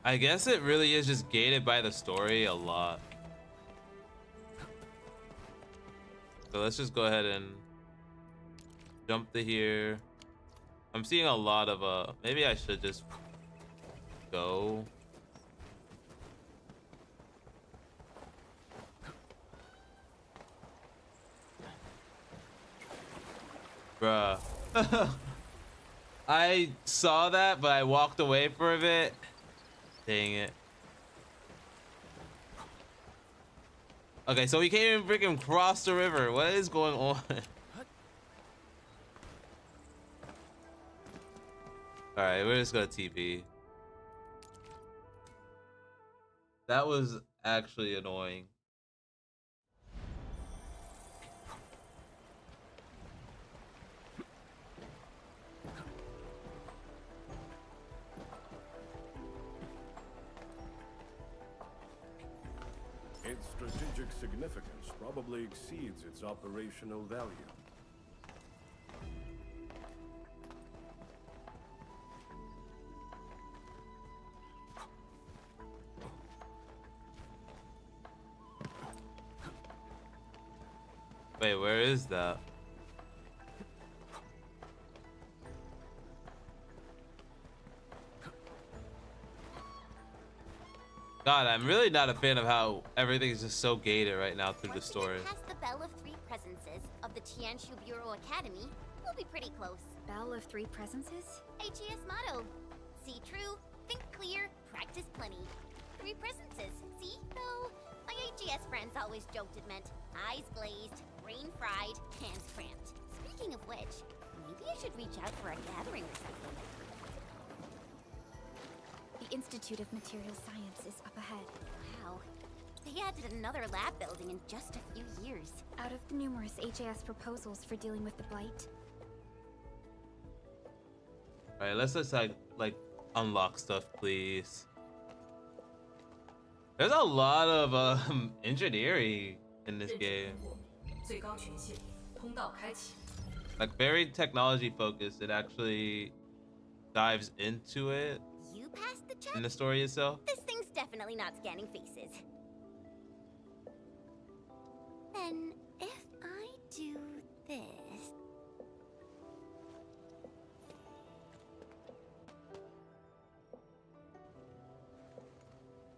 I guess it really is just gated by the story a lot. So let's just go ahead and jump to here. I'm seeing a lot of maybe I should just go. Bruh. I saw that, but I walked away for a bit. Dang it. Okay, so we can't even freaking cross the river. What is going on? Alright, we're just gonna TP. That was actually annoying. Its strategic significance probably exceeds its operational value. Wait, where is that? God, I'm really not a fan of how everything's just so gated right now through the story. Once we get past the Bell of Three Presences of the Tianshu Bureau Academy, we'll be pretty close. Bell of Three Presences? AGS motto. See true, think clear, practice plenty. Three presences, see? Though, my AGS friends always joked it meant eyes glazed, brain fried, hands cramped. Speaking of which, maybe I should reach out for a gathering or something. The Institute of Material Science is up ahead. Wow. They added another lab building in just a few years. Out of the numerous HAS proposals for dealing with the Blight. Alright, let's just like unlock stuff, please. There's a lot of engineering in this game. Like very technology focused. It actually dives into it. You passed the check? In the story itself. This thing's definitely not scanning faces. Then, if I do this...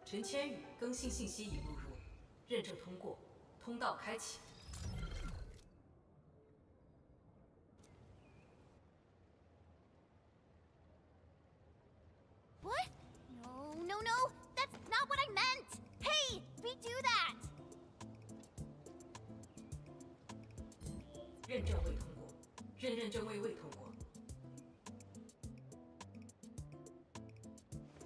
陈千羽更新信息已录入，认证通过，通道开启。 What? No, no, no! That's not what I meant! Hey! Redo that! 认证未通过，认证未通过。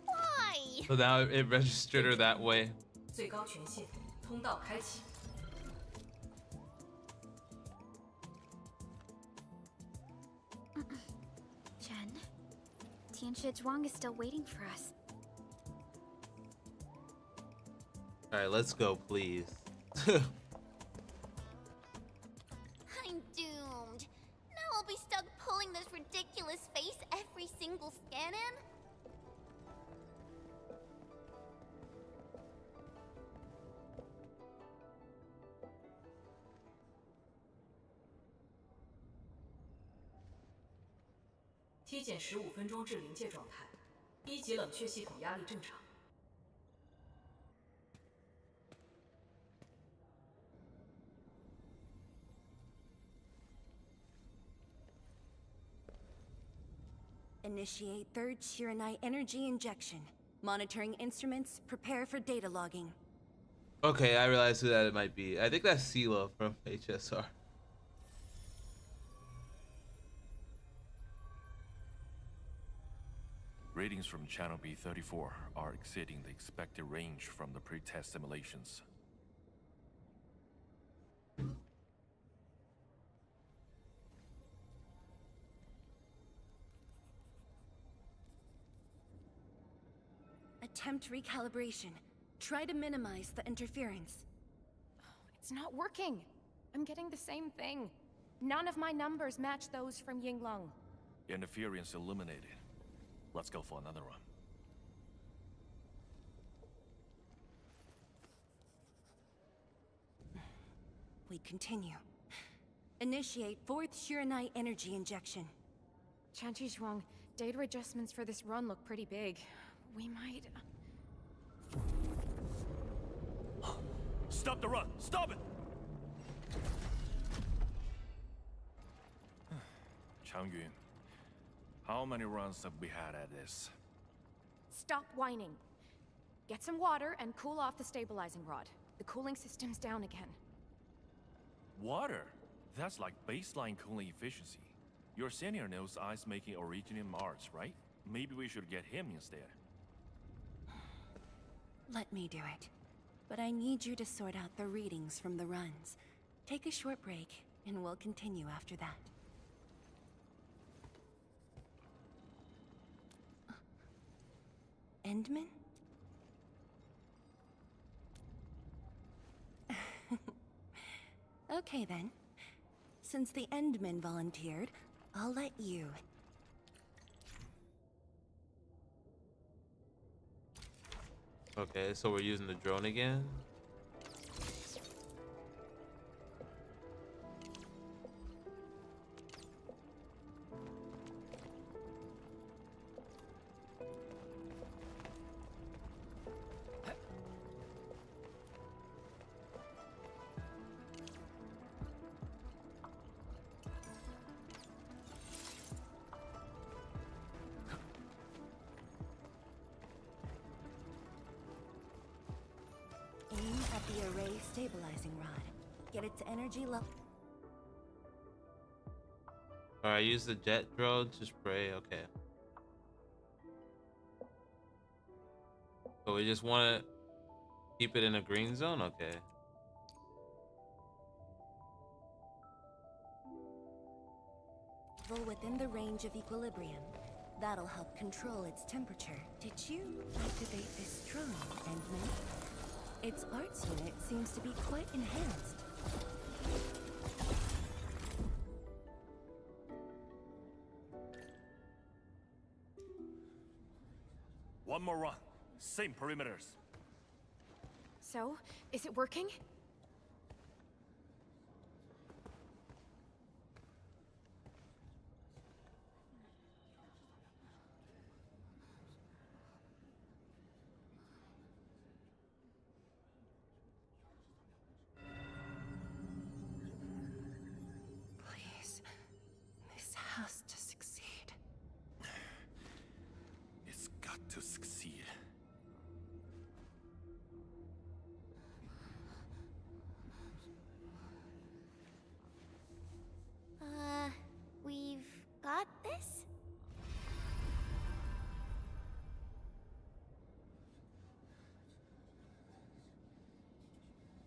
Why? So now it registered her that way. 最高权限，通道开启。 Jen, Tianshi Zhuang is still waiting for us. Alright, let's go, please. I'm doomed. Now I'll be stuck pulling this ridiculous face every single scan-in? T 减15分钟至临界状态，一级冷却系统压力正常。 Initiate third Chironite energy injection. Monitoring instruments, prepare for data logging. Okay, I realize who that it might be. I think that's Sela from HSR. Readings from channel B34 are exceeding the expected range from the pre-test simulations. Attempt recalibration. Try to minimize the interference. It's not working. I'm getting the same thing. None of my numbers match those from Yinglong. Interference eliminated. Let's go for another run. We continue. Initiate 4th Shiranite energy injection. Chanchi Zhuang, data adjustments for this run look pretty big. We might... Stop the run! Stop it! Changyun, how many runs have we had at this? Stop whining. Get some water and cool off the stabilizing rod. The cooling system's down again. Water? That's like baseline cooling efficiency. Your senior knows ice making originated in Mars, right? Maybe we should get him instead. Let me do it. But I need you to sort out the readings from the runs. Take a short break, and we'll continue after that. Endman? Okay then. Since the Endman volunteered, I'll let you. Okay, so we're using the drone again. Aim at the array stabilizing rod. Get its energy level. Alright, use the jet drone to spray. Okay. So we just want to keep it in a green zone? Okay. Within the range of equilibrium. That'll help control its temperature. Did you activate this drone, Endman? Its arts unit seems to be quite enhanced. One more run. Same perimeters. So, is it working? Please, this has to succeed. It's got to succeed. We've got this?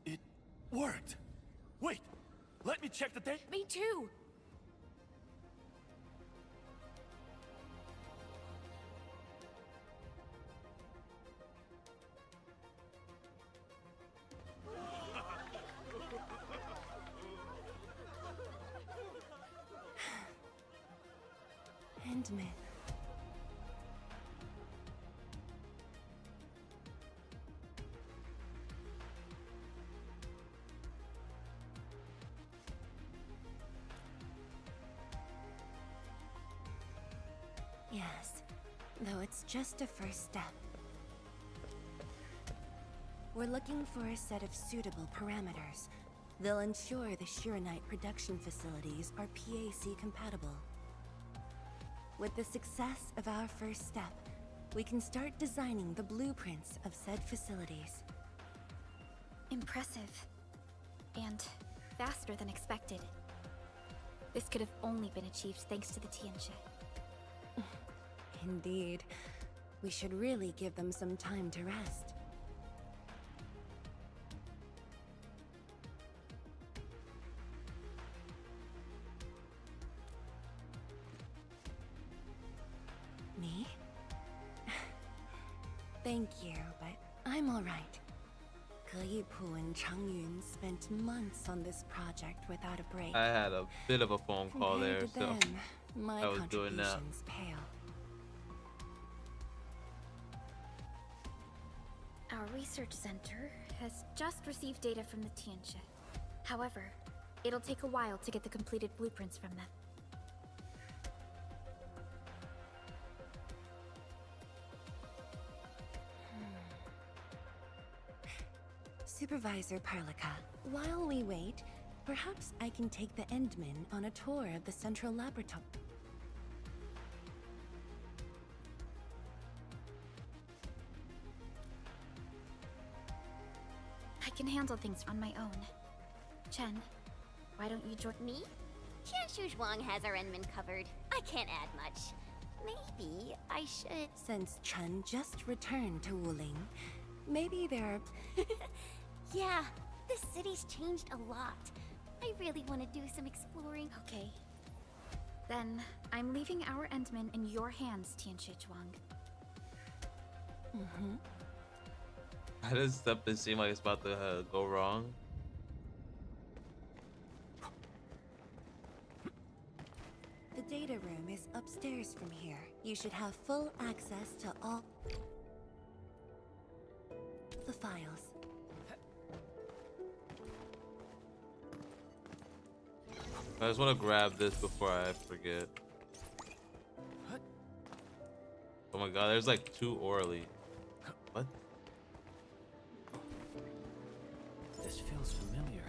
It worked! Wait! Let me check the date. Me too! Endman. Yes, though it's just a first step. We're looking for a set of suitable parameters. They'll ensure the Shiranite production facilities are PAC compatible. With the success of our first step, we can start designing the blueprints of said facilities. Impressive. And faster than expected. This could have only been achieved thanks to the Tianxia. Indeed. We should really give them some time to rest. Me? Thank you, but I'm all right. Ge Yipu and Changyun spent months on this project without a break. I had a bit of a phone call Compared there, to so them, my I was doing that. contributions pale. Our research center has just received data from the Tianxia. However, it'll take a while to get the completed blueprints from them. Supervisor Parlica, while we wait, perhaps I can take the Endman on a tour of the central laboratory. I can handle things on my own. Chen, why don't you join me? Qianshu Zhuang has our Endman covered. I can't add much. Maybe I should... Since Chen just returned to Wuling, maybe there are... Yeah, this city's changed a lot. I really want to do some exploring. Okay. Then, I'm leaving our Endman in your hands, Tianxia Zhuang. Mm-hmm. How does something seem like it's about to go wrong? The data room is upstairs from here. You should have full access to all the files. I just want to grab this before I forget. Oh my god, there's like 2 orally. What? This feels familiar.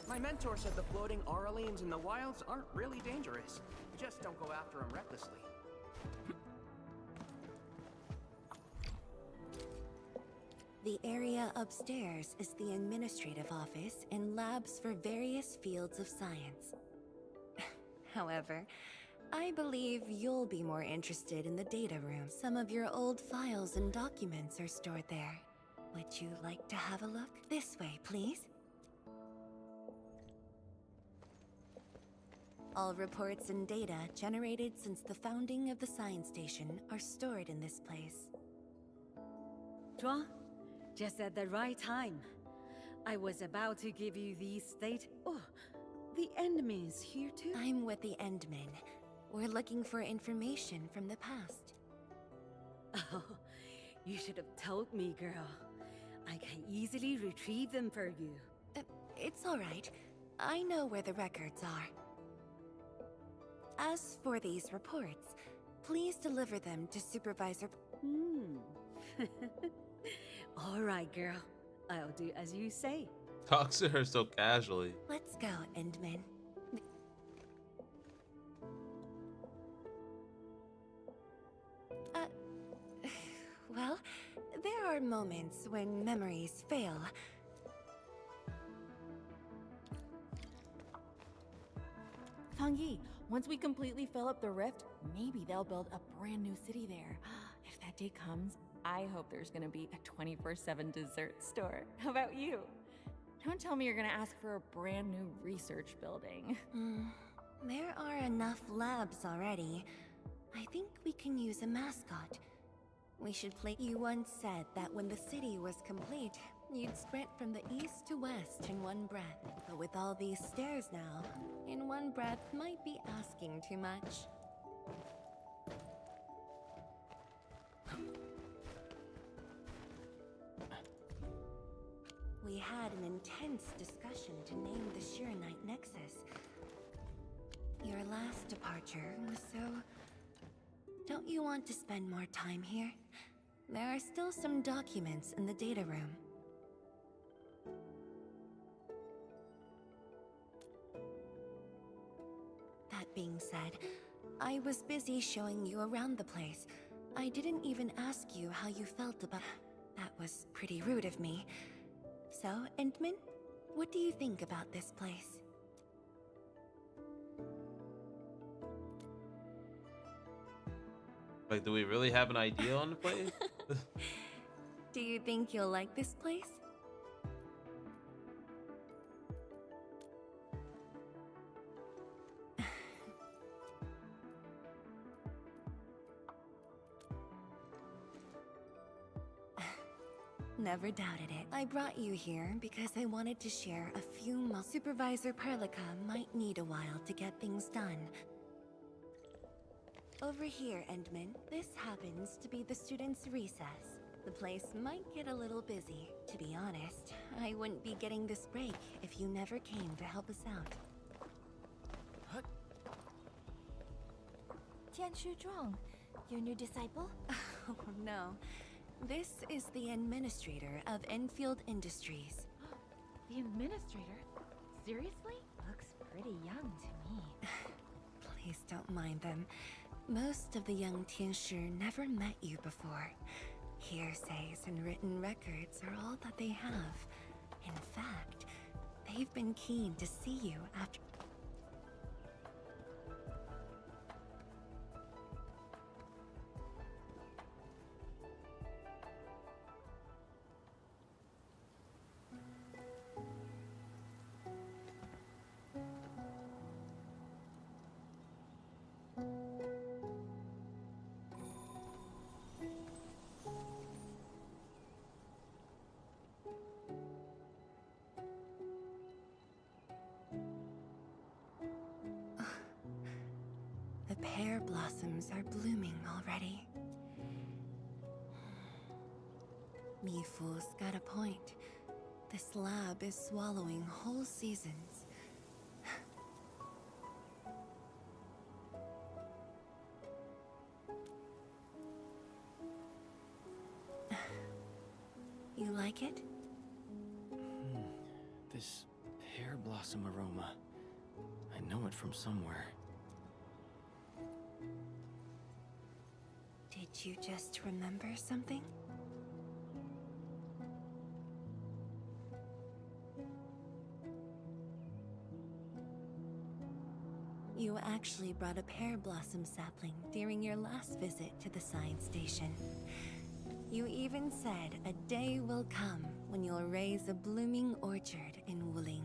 My mentor said the floating auralines in the wilds aren't really dangerous. Just don't go after them recklessly. The area upstairs is the administrative office and labs for various fields of science. However, I believe you'll be more interested in the data room. Some of your old files and documents are stored there. Would you like to have a look? This way, please. All reports and data generated since the founding of the science station are stored in this place. Zhuang, just at the right time. I was about to give you these Oh, the Endman's here too? I'm with the Endman. We're looking for information from the past. Oh, you should have told me, girl. I can easily retrieve them for you. It's all right. I know where the records are. As for these reports, please deliver them to Supervisor... All right, girl. I'll do as you say. Talks to her so casually. Let's go, Endman. Well, there are moments when memories fail. Fang Yi, once we completely fill up the rift, maybe they'll build a brand new city there. If that day comes, I hope there's gonna be a 24/7 dessert store. How about you? Don't tell me you're gonna ask for a brand new research building. There are enough labs already. I think we can use a mascot. We should play. You once said that when the city was complete, you'd sprint from the east to west in one breath. But with all these stairs now, in one breath might be asking too much. We had an intense discussion to name the Shiranite Nexus. Your last departure was so... Don't you want to spend more time here? There are still some documents in the data room. That being said, I was busy showing you around the place. I didn't even ask you how you felt about... That was pretty rude of me. So, Entman, what do you think about this place? Like, do we really have an idea on the place? Do you think you'll like this place? Never doubted it. I brought you here because I wanted to share a few Supervisor Perlica might need a while to get things done. Over here, Endman, this happens to be the students' recess. The place might get a little busy. To be honest, I wouldn't be getting this break if you never came to help us out. Tianshu Zhuang, your new disciple? Oh, no. This is the administrator of Enfield Industries. The administrator? Seriously? Looks pretty young to me. Please don't mind them. Most of the young Tianshu never met you before. Hearsays and written records are all that they have. In fact, they've been keen to see you after... The pear blossoms are blooming already. Mifu's got a point. This lab is swallowing whole seasons. You like it? This pear blossom aroma. I know it from somewhere. Did you just remember something? You actually brought a pear blossom sapling during your last visit to the science station. You even said a day will come when you'll raise a blooming orchard in Wuling.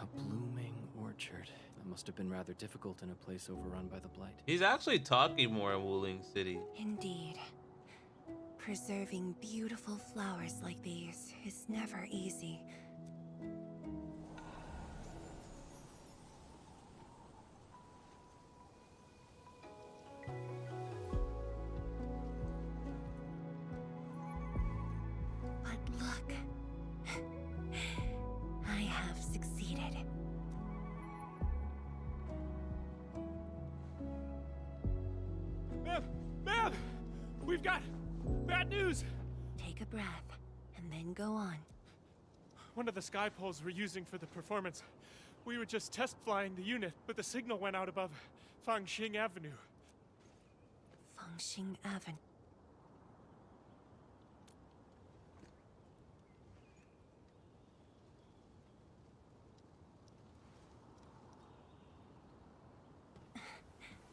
A blooming orchard. That must have been rather difficult in a place overrun by the Blight. He's actually talking more in Wuling City. Indeed. Preserving beautiful flowers like these is never easy. But look, I have succeeded. Ma'am! We've got bad news! Take a breath, and then go on. One of the sky poles we're using for the performance. We were just test flying the unit, but the signal went out above Fangxing Avenue. Fangxing Avenue.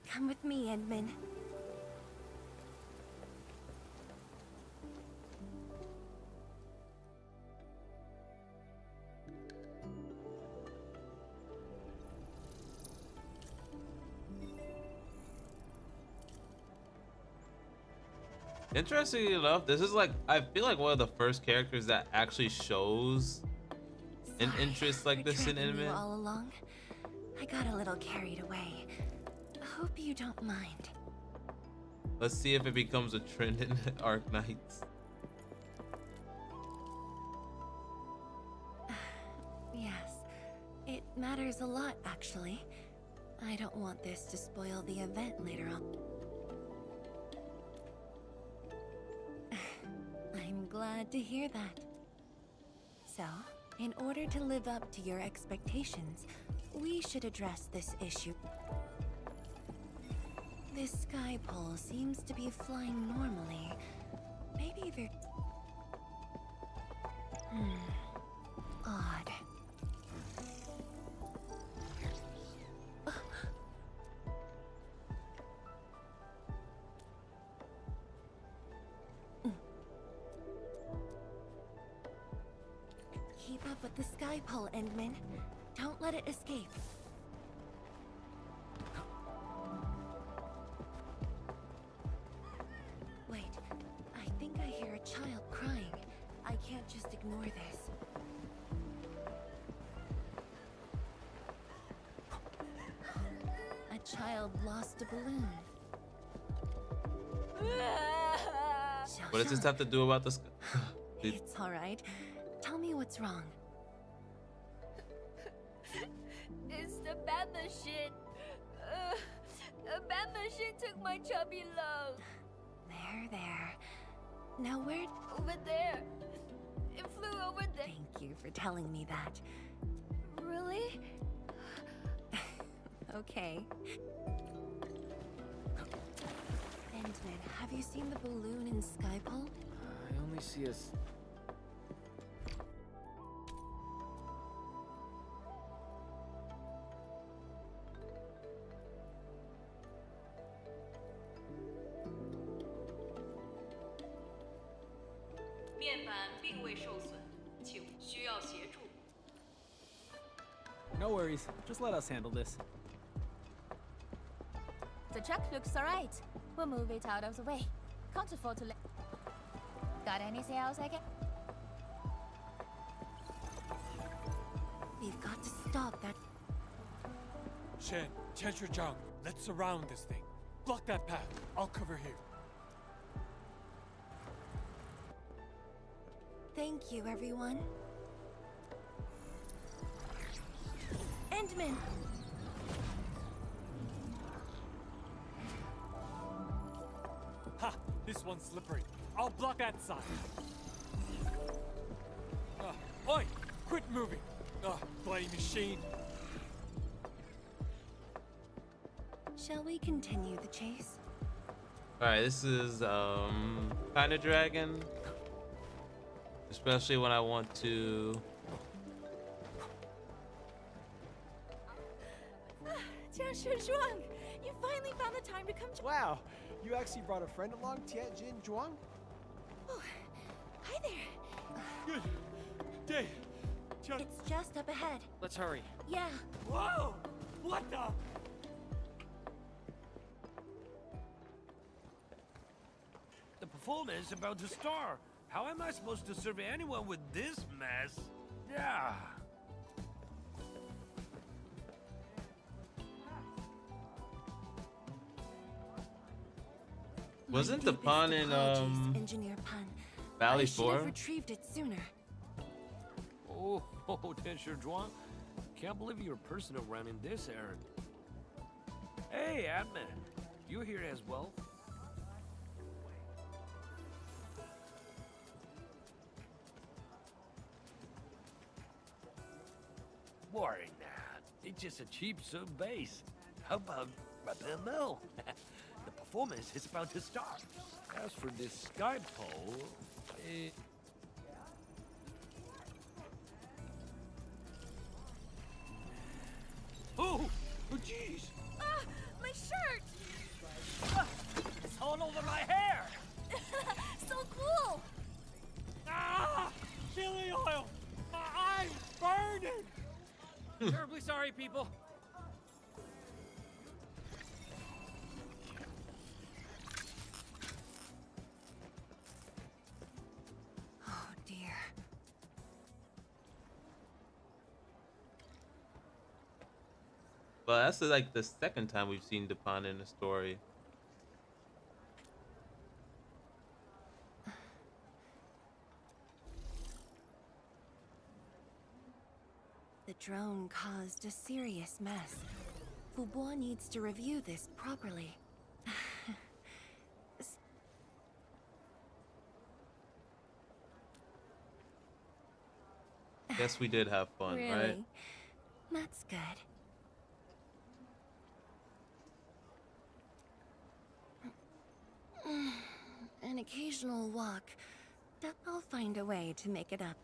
Come with me, Edmund. Interestingly enough, this is like, I feel like one of the first characters that actually shows an interest like this in anime. All along, I got a little carried away. Hope you don't mind. Let's see if it becomes a trend in Arc Knights. Yes, it matters a lot, actually. I don't want this to spoil the event later on. I'm glad to hear that. So, in order to live up to your expectations, we should address this issue. This sky pole seems to be flying normally. Maybe they're... Odd. Keep up with the sky pole, Endman. Don't let it escape. Wait, I think I hear a child crying. I can't just ignore this. A child lost a balloon. What does this have to do about this? It's all right. Tell me what's wrong. It's the bad machine. A bad machine took my chubby love. There. Now where? Over there. It flew over there. Thank you for telling me that. Really? Okay. Endman, have you seen the balloon in Skypole? I only see us. No worries. Just let us handle this. The truck looks alright. We'll move it out of the way. Can't afford to let. Got anything else I can? We've got to stop that. Shen, Tianzhang, let's surround this thing. Block that path. I'll cover here. Thank you, everyone. Endman! Ha! This one's slippery. I'll block that side. Oi! Quit moving! Bloody machine. Shall we continue the chase? Alright, this is kind of dragging. Especially when I want to. Zhuang, you finally found the time to come to. Wow, you actually brought a friend along, Tianjin Zhuang? Oh, hi there. Good day. It's just up ahead. Let's hurry. Yeah. Whoa! What the? The performance is about to start. How am I supposed to serve anyone with this mess? Yeah. Wasn't the pun in Engineer Pun. Valley I should 4? have retrieved it sooner. Oh, Tianzhang, can't believe you're personal running this errand. Hey, admin, you here as well? Worry not. It's just a cheap soup base. How about Rapid Mill? The performance is about to start. As for this sky pole, oh, jeez! Ah, my shirt! It's all over my hair! So cool! Ah! Chili oil! I'm burning! Terribly sorry, people. Oh dear. Well, that's like the second time we've seen Dupont in the story. The drone caused a serious mess. Wuwa needs to review this properly. Guess we did have fun, Really? right? That's good. occasional walk, but I'll find a way to make it up.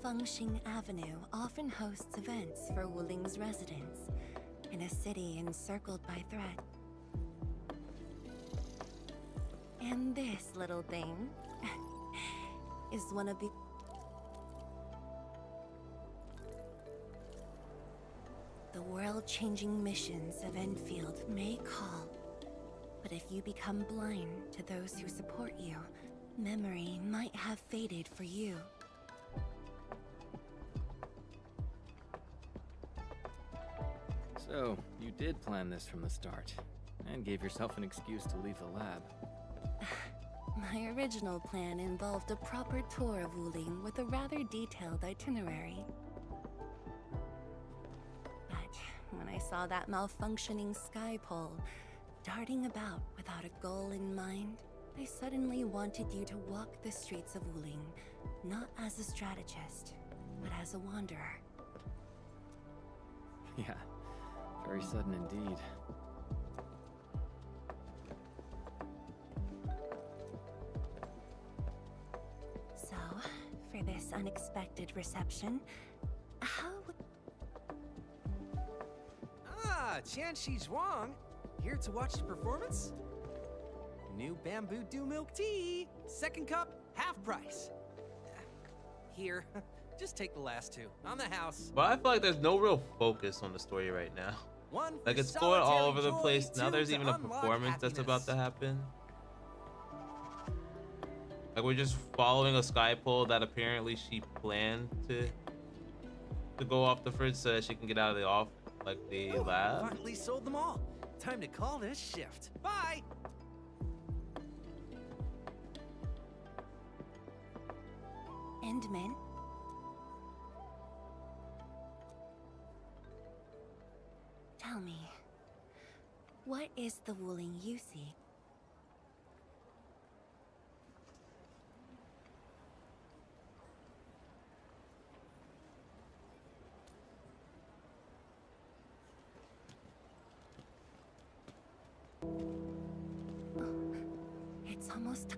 Fengxing Avenue often hosts events for Wuling's residents, in a city encircled by threat. And this little thing is one of the world-changing missions of Enfield may call. But if you become blind to those who support you, memory might have faded for you. So, you did plan this from the start, and gave yourself an excuse to leave the lab. My original plan involved a proper tour of Wuling with a rather detailed itinerary. But when I saw that malfunctioning sky pole, darting about without a goal in mind, I suddenly wanted you to walk the streets of Wuling, not as a strategist, but as a wanderer. Yeah, very sudden indeed. So, for this unexpected reception, how would... Ah, Qianxi Zhuang! Here to watch the performance? New bamboo dew milk tea! Second cup, half price. Here, just take the last two. On the house. But I feel like there's no real focus on the story right now. One Like for it's going all solitary over the joy, place. Now two there's to even a unlock performance that's about happiness. to happen. Like we're just following a sky pole that apparently she planned to go off the fridge so that she can get out of the lab. Finally sold them all. Time to call this shift. Bye! Endman? Tell me, what is the Wuling you see? It's almost...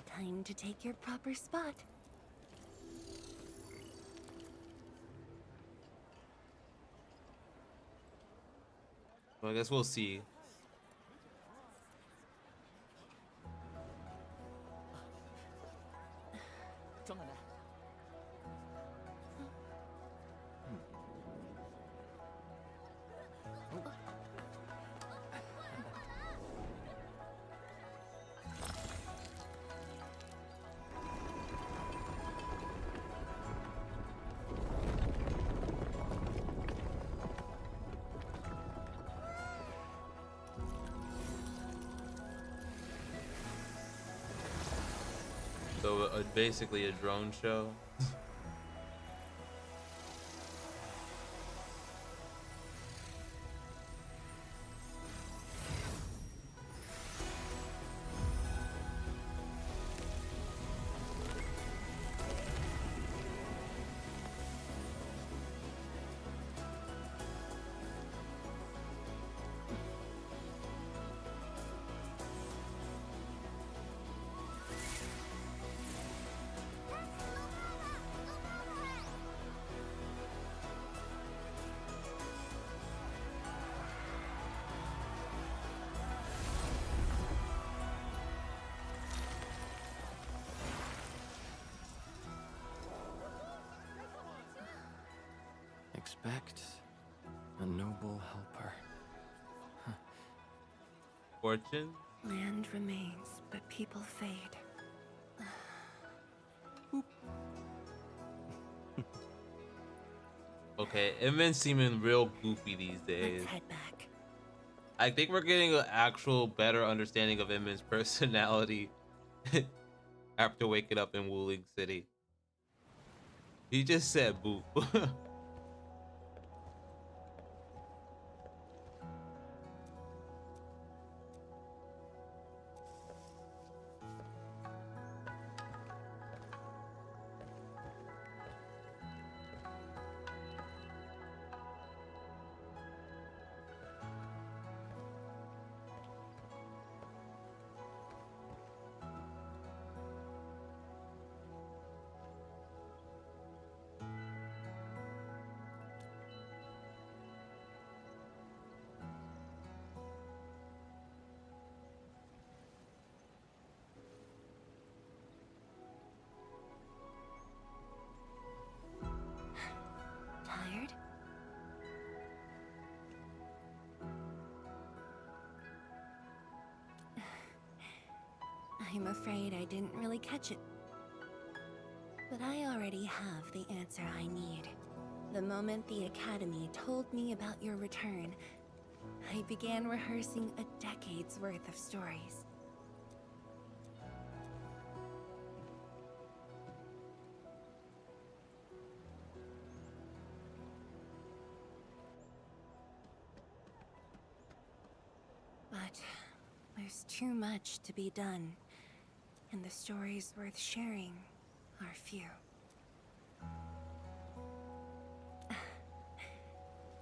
Time to take your proper spot. Well, I guess we'll see. So basically a drone show. Expect a noble helper. Fortune? Land remains, but people fade. Okay, Inman's seeming real goofy these days. Let's head back. I think we're getting an actual better understanding of Inman's personality after waking up in Wuling City. He just said boop. I'm afraid I didn't really catch it. But I already have the answer I need. The moment the Academy told me about your return, I began rehearsing a decade's worth of stories. But there's too much to be done, and the stories worth sharing are few.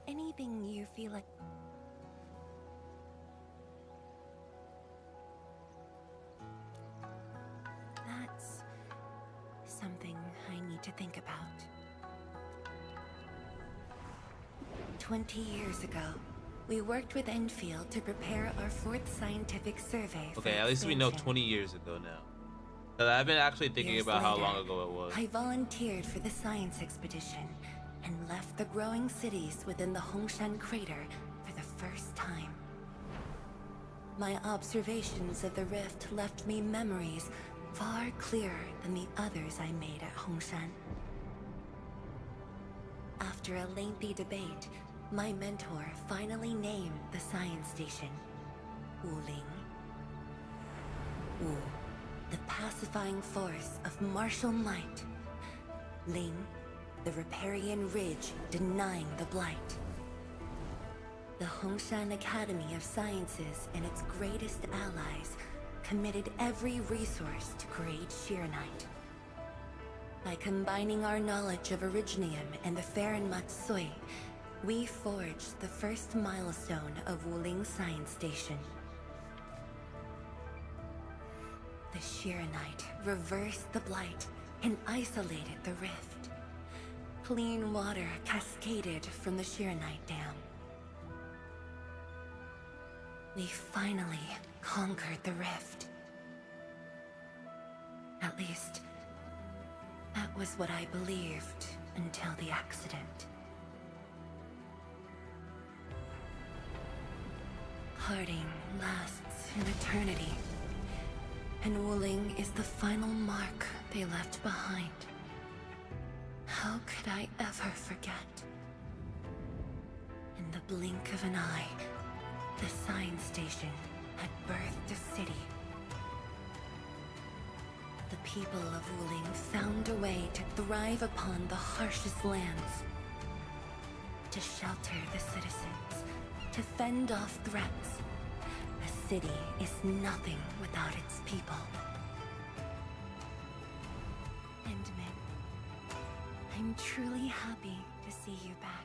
Anything you feel like... That's something I need to think about. 20 years ago, we worked with Enfield to prepare our 4th scientific survey. Okay, at least we know 20 years ago now. Because I've been actually thinking Years about how later, long ago it was. I volunteered for the science expedition and left the growing cities within the Hongshan crater for the first time. My observations of the rift left me memories far clearer than the others I made at Hongshan. After a lengthy debate, my mentor finally named the science station Wuling. Wu, the pacifying force of martial might. Ling, the riparian ridge denying the blight. The Hongshan Academy of Sciences and its greatest allies committed every resource to create Shiranite. By combining our knowledge of Originium and the Farron Matsui, we forged the first milestone of Wuling Science Station. The Shiranite reversed the blight and isolated the rift. Clean water cascaded from the Shiranite Dam. We finally conquered the rift. At least, that was what I believed until the accident. Parting lasts an eternity, and Wuling is the final mark they left behind. How could I ever forget? In the blink of an eye, the science station had birthed a city. The people of Wuling found a way to thrive upon the harshest lands, to shelter the citizens, to fend off threats. A city is nothing without its people. Endman, I'm truly happy to see you back.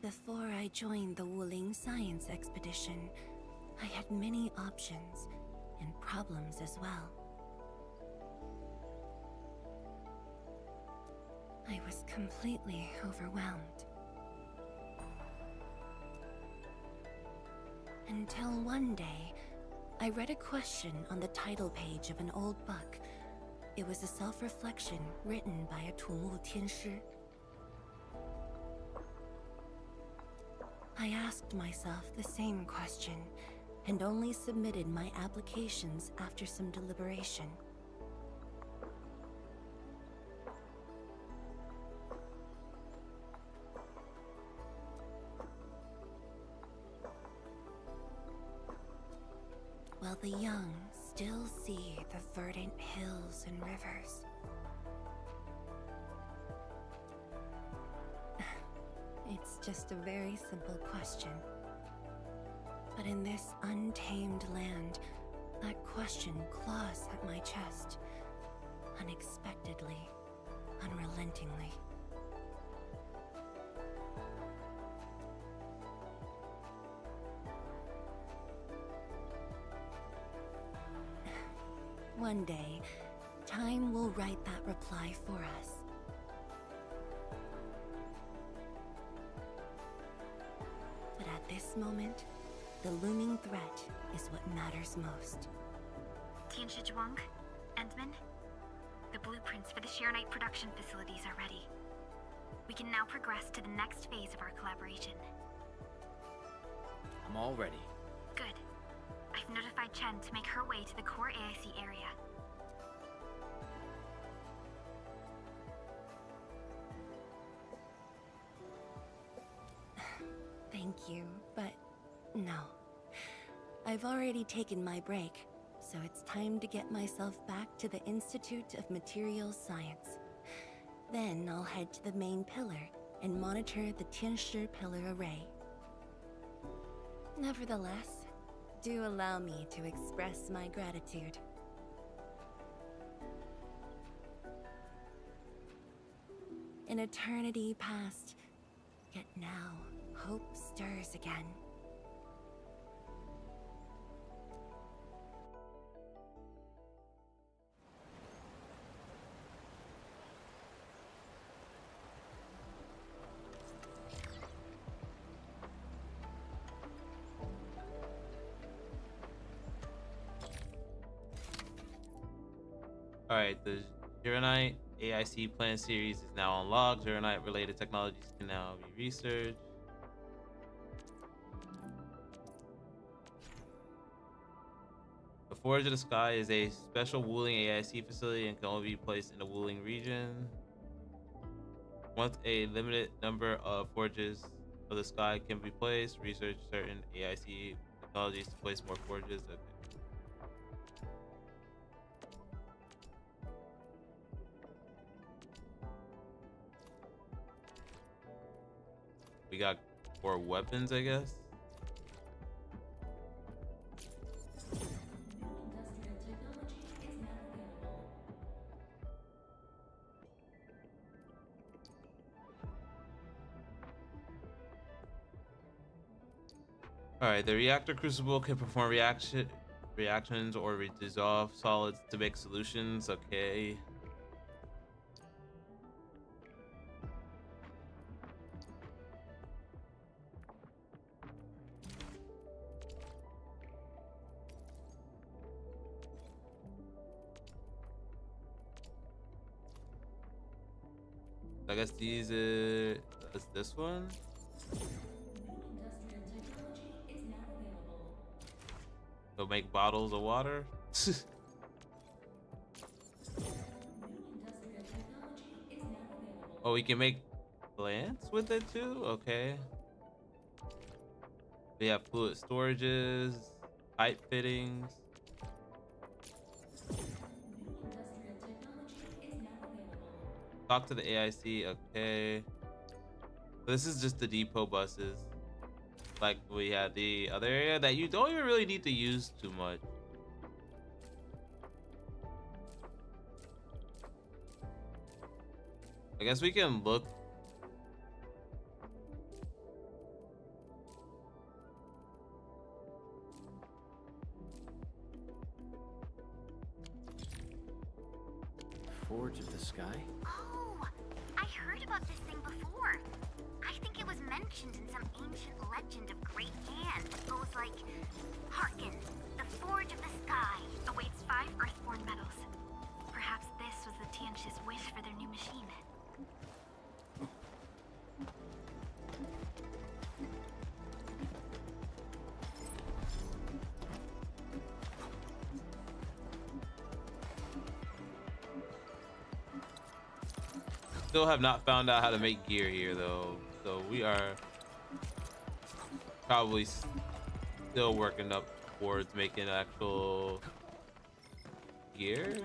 Before I joined the Wuling Science Expedition, I had many options and problems as well. I was completely overwhelmed. Until one day, I read a question on the title page of an old book. It was a self-reflection written by a Tumu Tianshi. I asked myself the same question, and only submitted my applications after some deliberation. While the young still see the verdant hills and rivers, it's just a very simple question. But in this untamed land, that question claws at my chest, unexpectedly, unrelentingly. One day, time will write that reply for us. But at this moment, the looming threat is what matters most. Tianshi Zhuang, Endman, the blueprints for the Sheernite production facilities are ready. We can now progress to the next phase of our collaboration. I'm all ready. Good. I've notified Chen to make her way to the core AIC area. Thank you, but no. I've already taken my break, so it's time to get myself back to the Institute of Materials Science. Then I'll head to the main pillar and monitor the Tianshi pillar array. Nevertheless, do allow me to express my gratitude. An eternity passed, yet now hope stirs again. Alright, the Sheernite AIC plan series is now unlocked. Sheernite related technologies can now be researched. The Forge of the Sky is a special Wuling AIC facility and can only be placed in the Wuling region. Once a limited number of forges of the sky can be placed, research certain AIC technologies to place more forges. Okay. We got more weapons, I guess. All right, the reactor crucible can perform reactions or dissolve solids to make solutions. Okay. I guess these is this one. Go make bottles of water. Oh, we can make plants with it too. Okay. We have fluid storages, pipe fittings. Talk to the AIC. Okay. This is just the depot buses. Like we had the other area that you don't even really need to use too much. I guess we can look. Forge of the Sky? Oh, I heard about this thing before. I think it was mentioned in some ancient legend of Great Yan. It goes like, hearken, the Forge of the Sky awaits 5 Earthborn metals. Perhaps this was the Tianshi's wish for their new machine. Still have not found out how to make gear here though, so we are probably still working up towards making actual gear.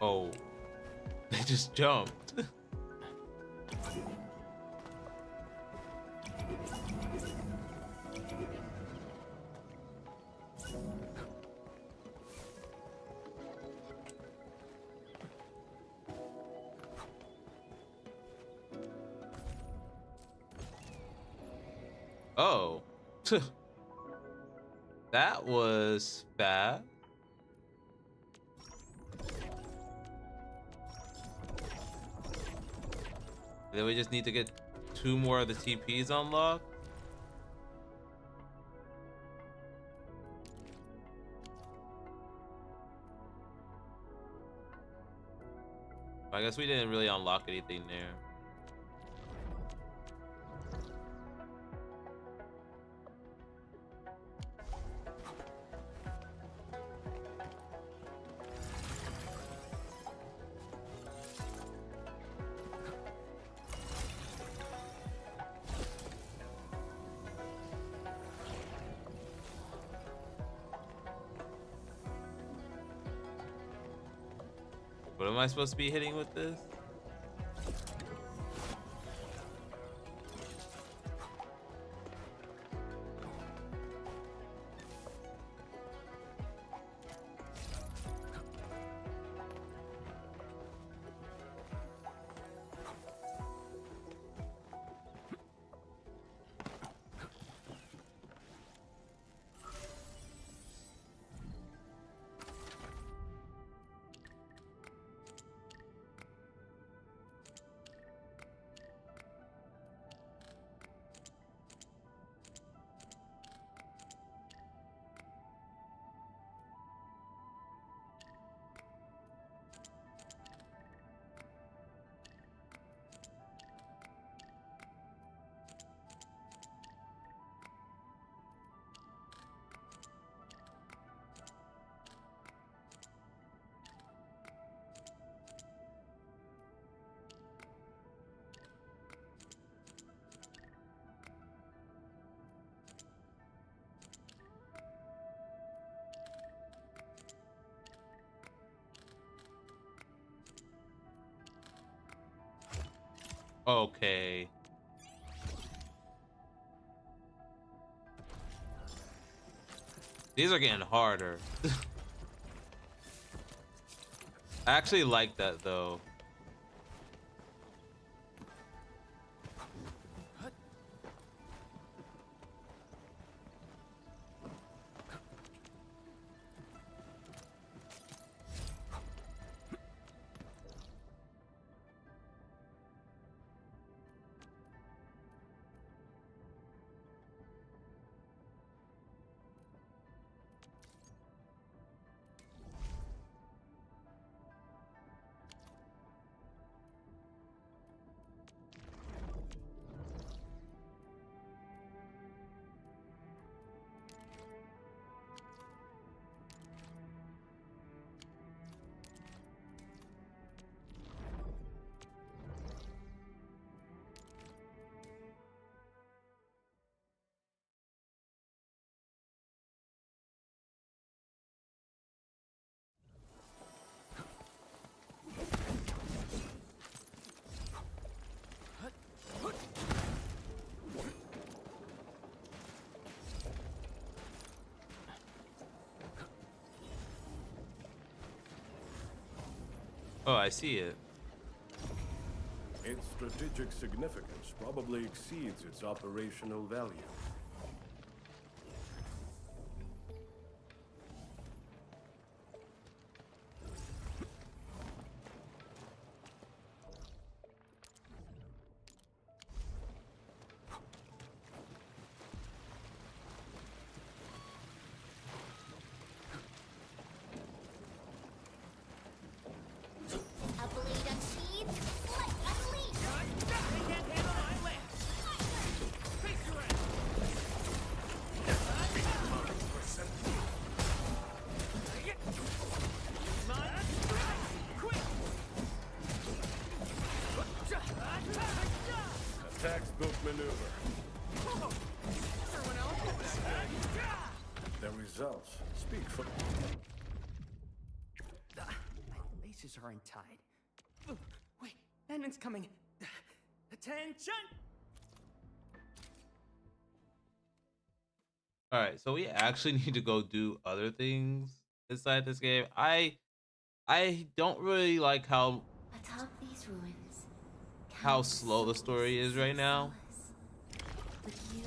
Oh, they just jumped. Oh, that was bad. Then we just need to get 2 more of the TPs unlocked. I guess we didn't really unlock anything there. What am I supposed to be hitting with this? Okay. These are getting harder. I actually like that though. Oh, I see it. Its strategic significance probably exceeds its operational value. Textbook maneuver. The results speak for... My laser places are untied. Ugh, wait, Endman's coming. Attention! All right, so we actually need to go do other things inside this game. I don't really like Atop these ruins, how slow the story is right now. but you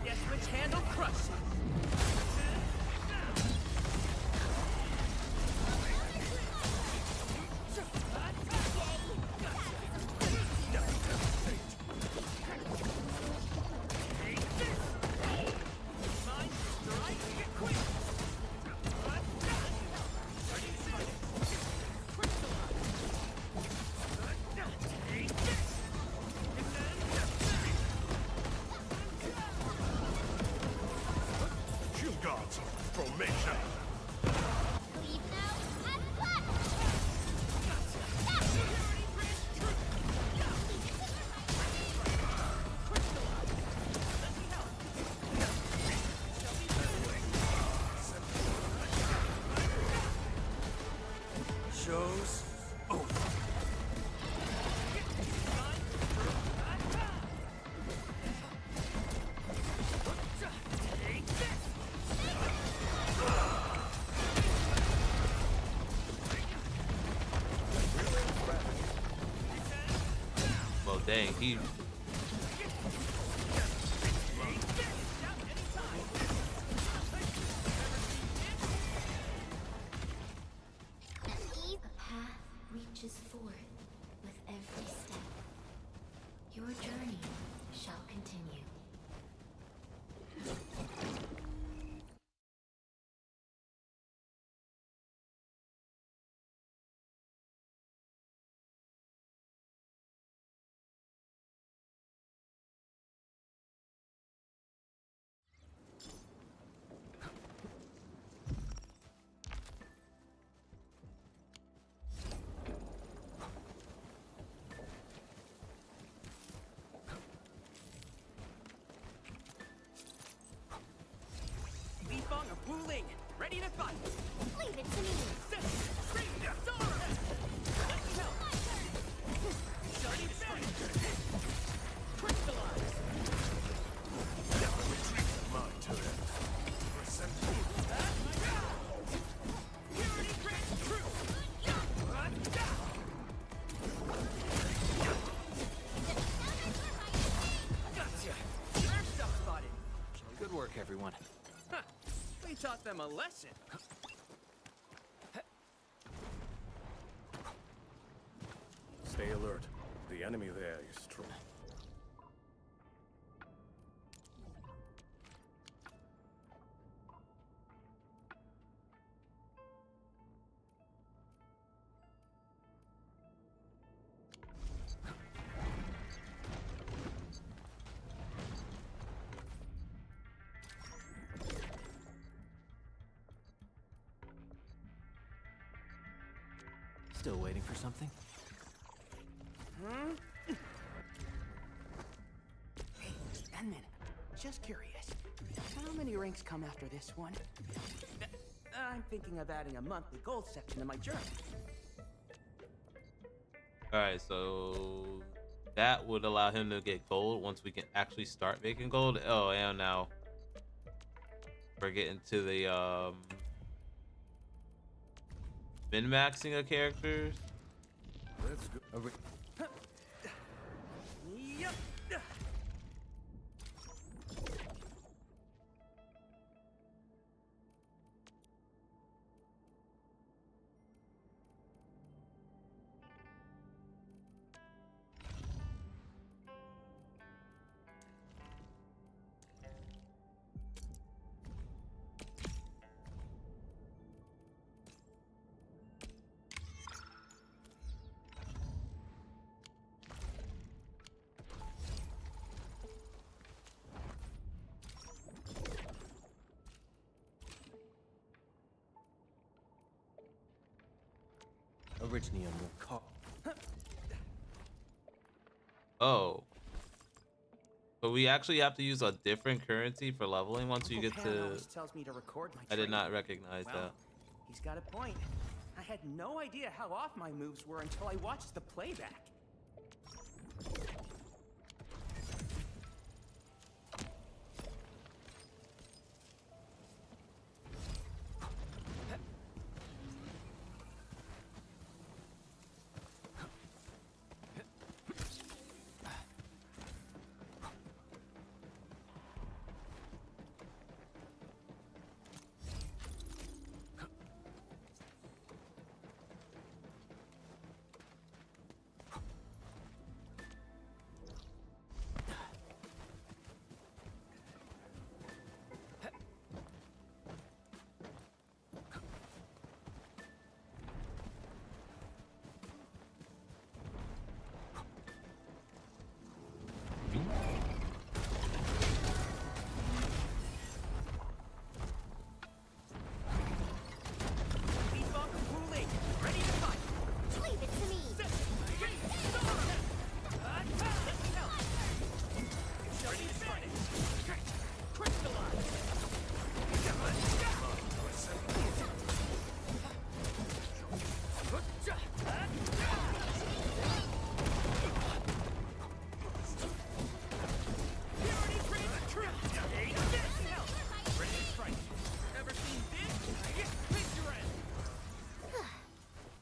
Guess which handle crushes? Shield guards, formation. Leave now and flat! Show's over. Well, dang, he. A path reaches forth with every step. Your journey shall continue. Li Feng of Wuling, ready to fight. Leave it to me! Good work, everyone. Huh. We taught them a lesson. Stay alert. The enemy there is strong. Still waiting for something? Hey, Endman, just curious. How many ranks come after this one? I'm thinking of adding a monthly gold section to my journal. All right, so that would allow him to get gold once we can actually start making gold. Oh, and now we're getting to the min-maxing of characters. Let's go. Yup. Originium will call. Oh. But we actually have to use a different currency for leveling once you get to... tells me to record my I did training. not recognize Well, that. He's got a point. I had no idea how off my moves were until I watched the playback.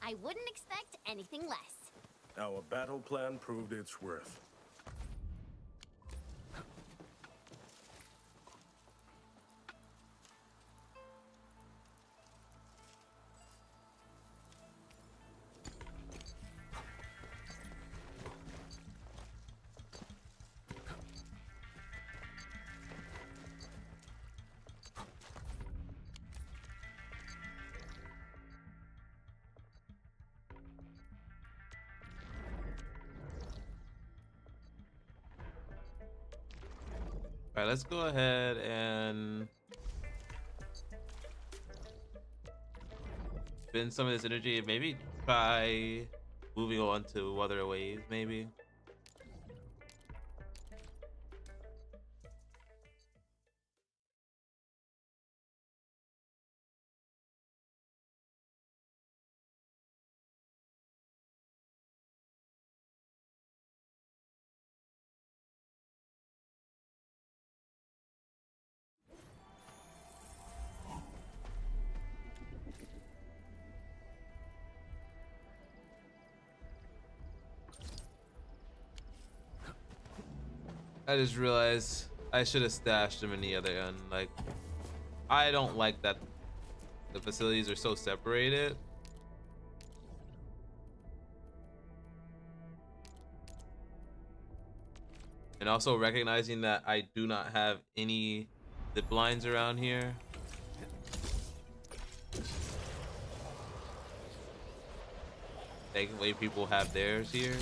I wouldn't expect anything less. Our battle plan proved its worth. All right, let's go ahead and spend some of this energy and maybe try moving on to other ways, maybe. I just realized I should have stashed him in the other end. Like, I don't like that the facilities are so separated. And also recognizing that I do not have any zip lines around here. Thankfully, people have theirs here.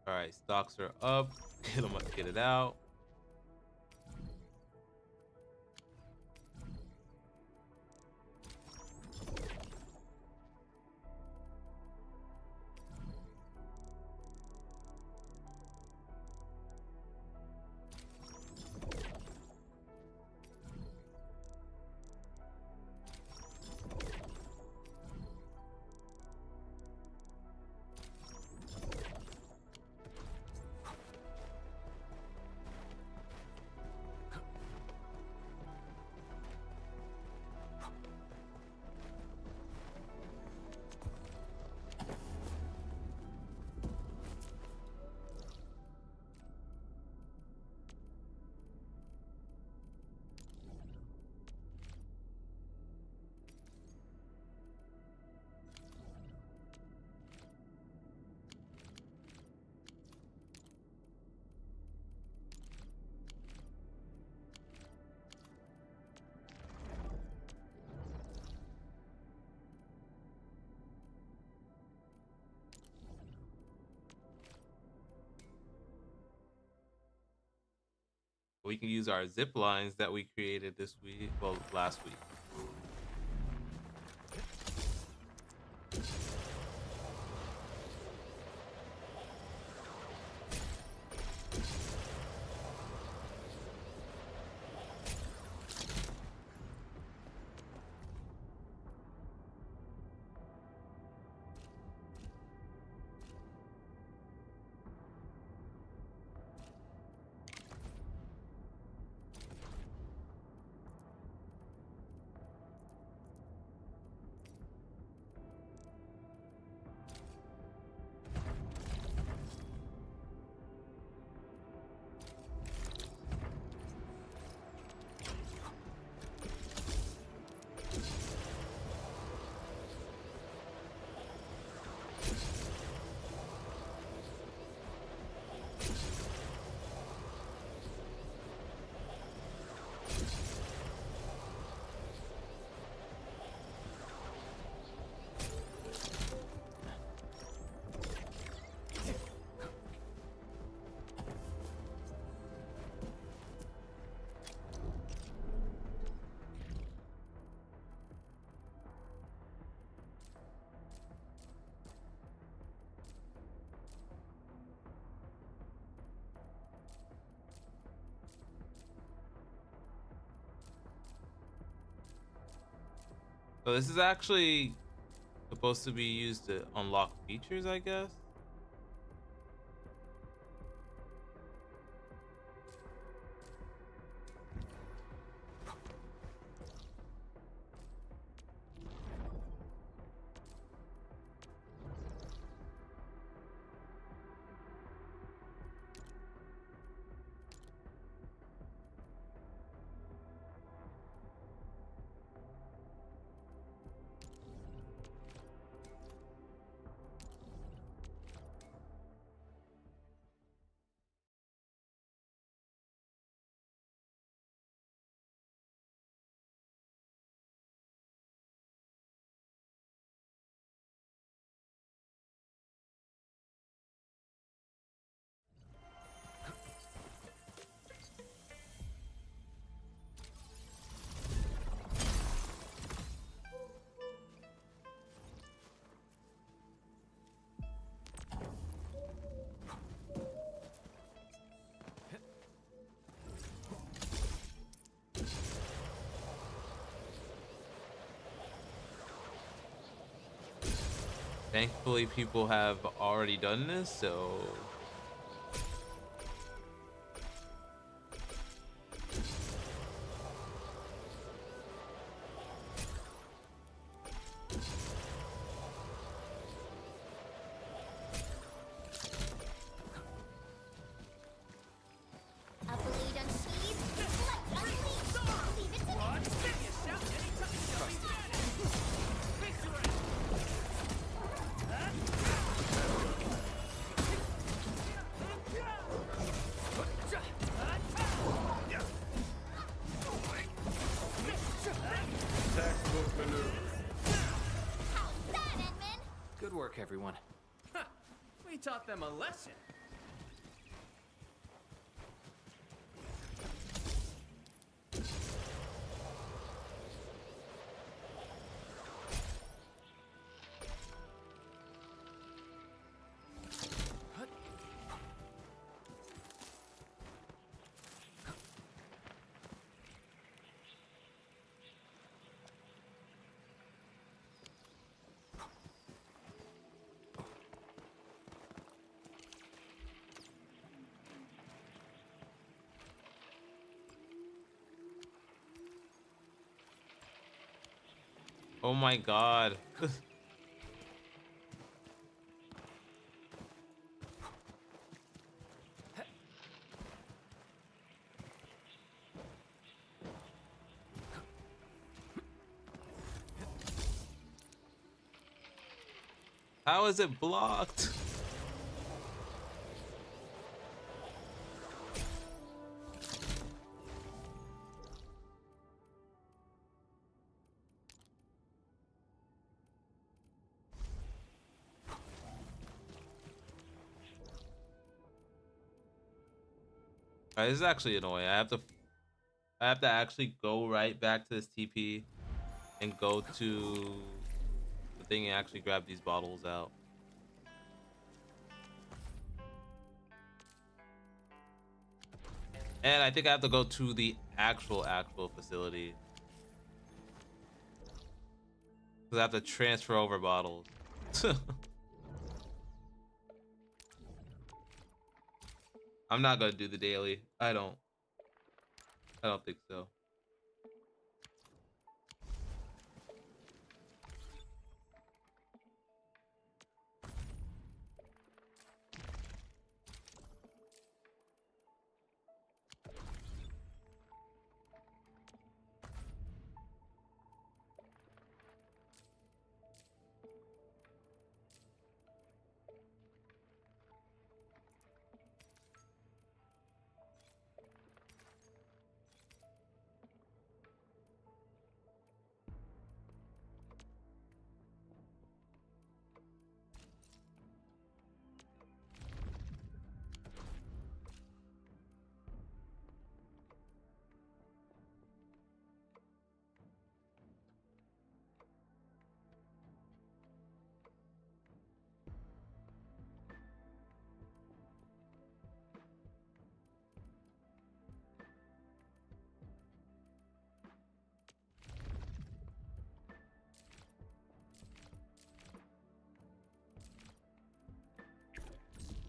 All right, stocks are up. Get it out. We can use our zip lines that we created this week, well, last week. So this is actually supposed to be used to unlock features, I guess. Thankfully, people have already done this, so A blade unsheathed. Let's unleash. Leave it to me. Textbook maneuver. How's that, Edmund? Good work, everyone. We taught them a lesson. oh my god. How is it blocked? Alright, this is actually annoying. I have to actually go right back to this TP and go to the thing and actually grab these bottles out. And I think I have to go to the actual facility. Because I have to transfer over bottles. I'm not gonna do the daily. I don't think so.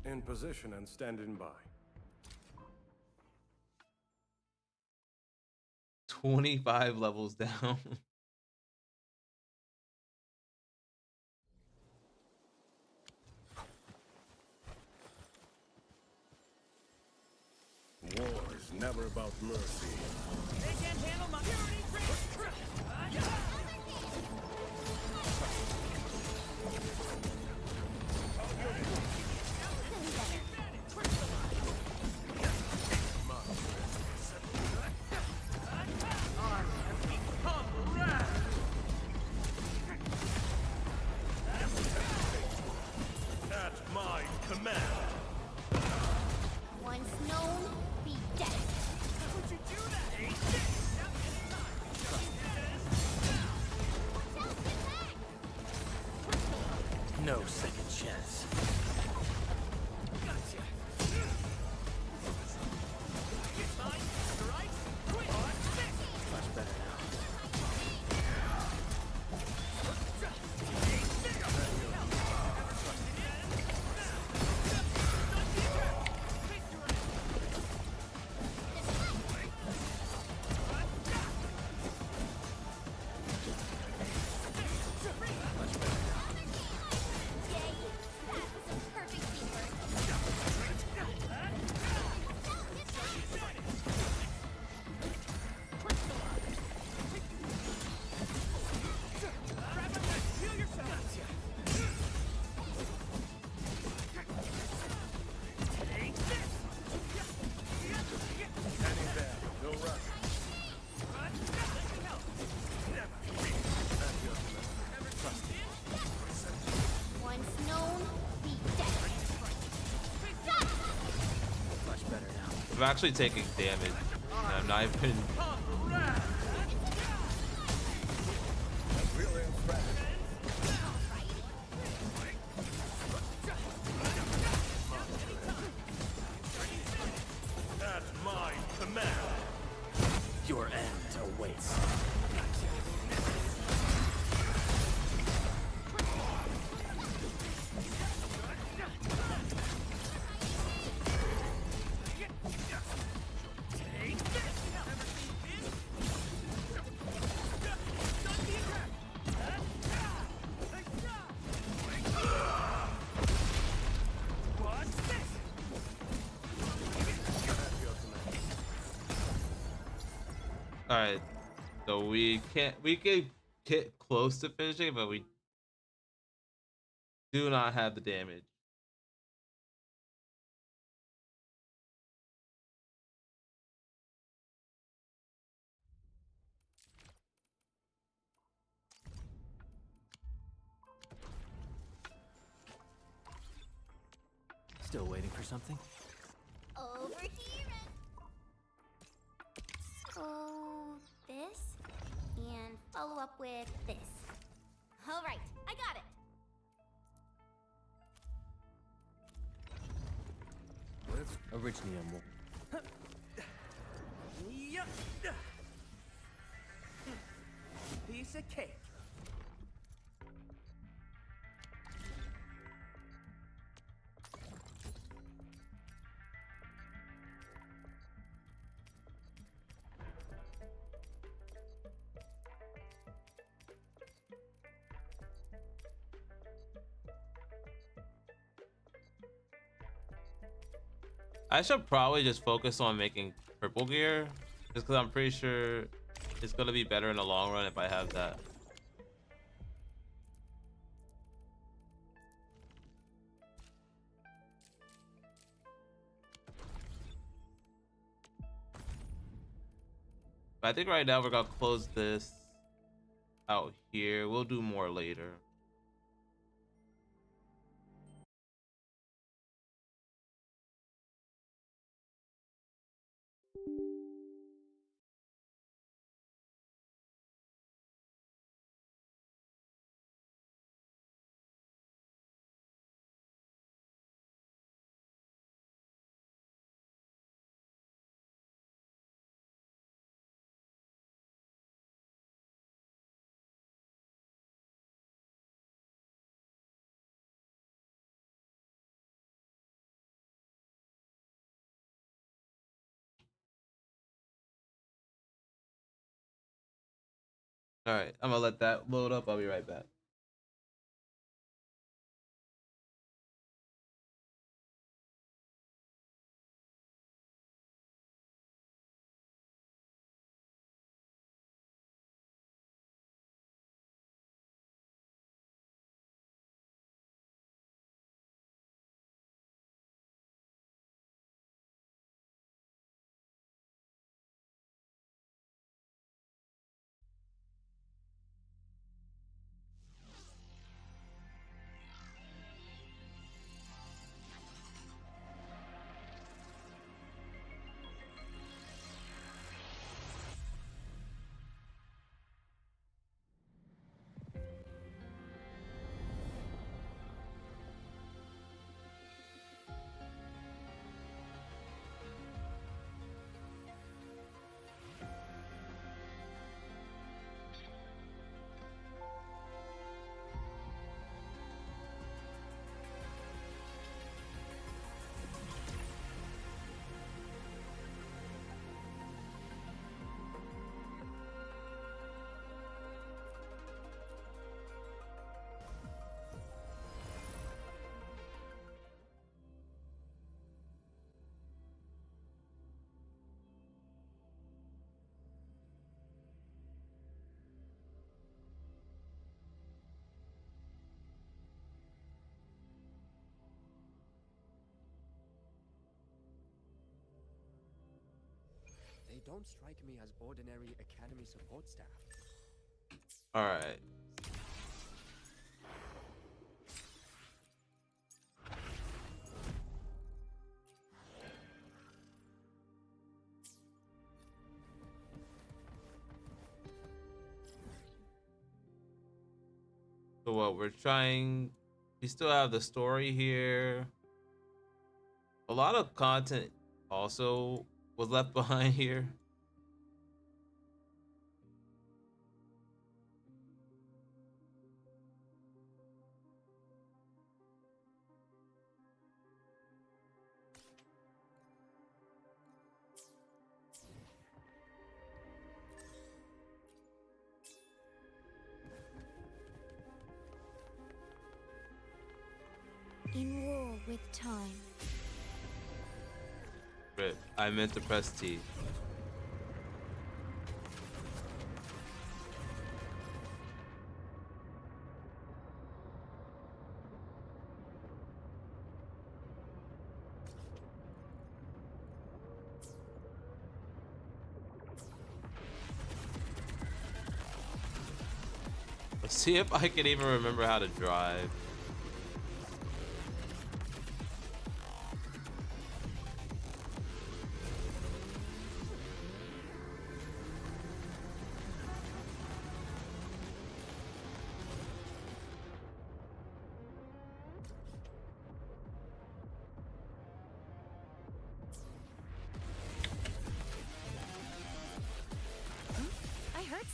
In position and standing by. 25 levels down. War is never about mercy. They can't handle my purity. At my command. Once known, be dead. Would you do that? No second chance. Gotcha. Much better now. Once known, be dead. Much better now. I'm actually taking damage. And I'm not even. At my command. Your end awaits. All right, so we can get close to finishing, but we do not have the damage. Still waiting for something? Over here. So, this, and follow up with this. All right, I got it. Originally, Yup. Piece of cake. I should probably just focus on making purple gear, just because I'm pretty sure it's gonna be better in the long run if I have that. But I think right now we're gonna close this out here. We'll do more later. All right, I'm gonna let that load up. I'll be right back. They don't strike me as ordinary academy support staff. All right. So what we're trying, we still have the story here. A lot of content also was left behind here. In war with time. Rip. I meant to press T. Let's see if I can even remember how to drive.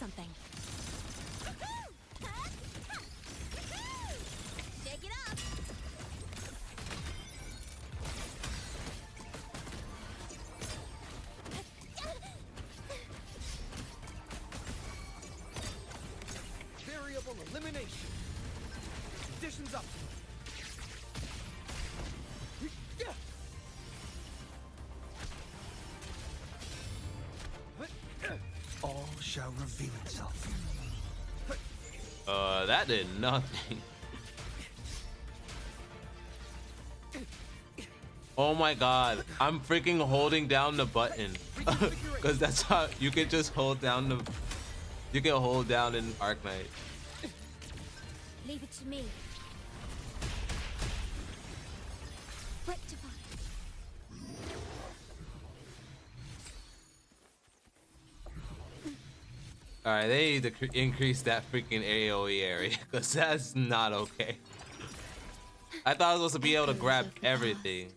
something. Shake it up. Variable elimination. Conditions up. All shall reveal itself. That did nothing. Oh my god, I'm freaking holding down the button. Cause that's how you can just hold down the, you can hold down in Arc Knight. Leave it to me. Rectify. Alright, they need to increase that freaking AoE area, because that's not okay. I thought I was supposed to be able to grab everything.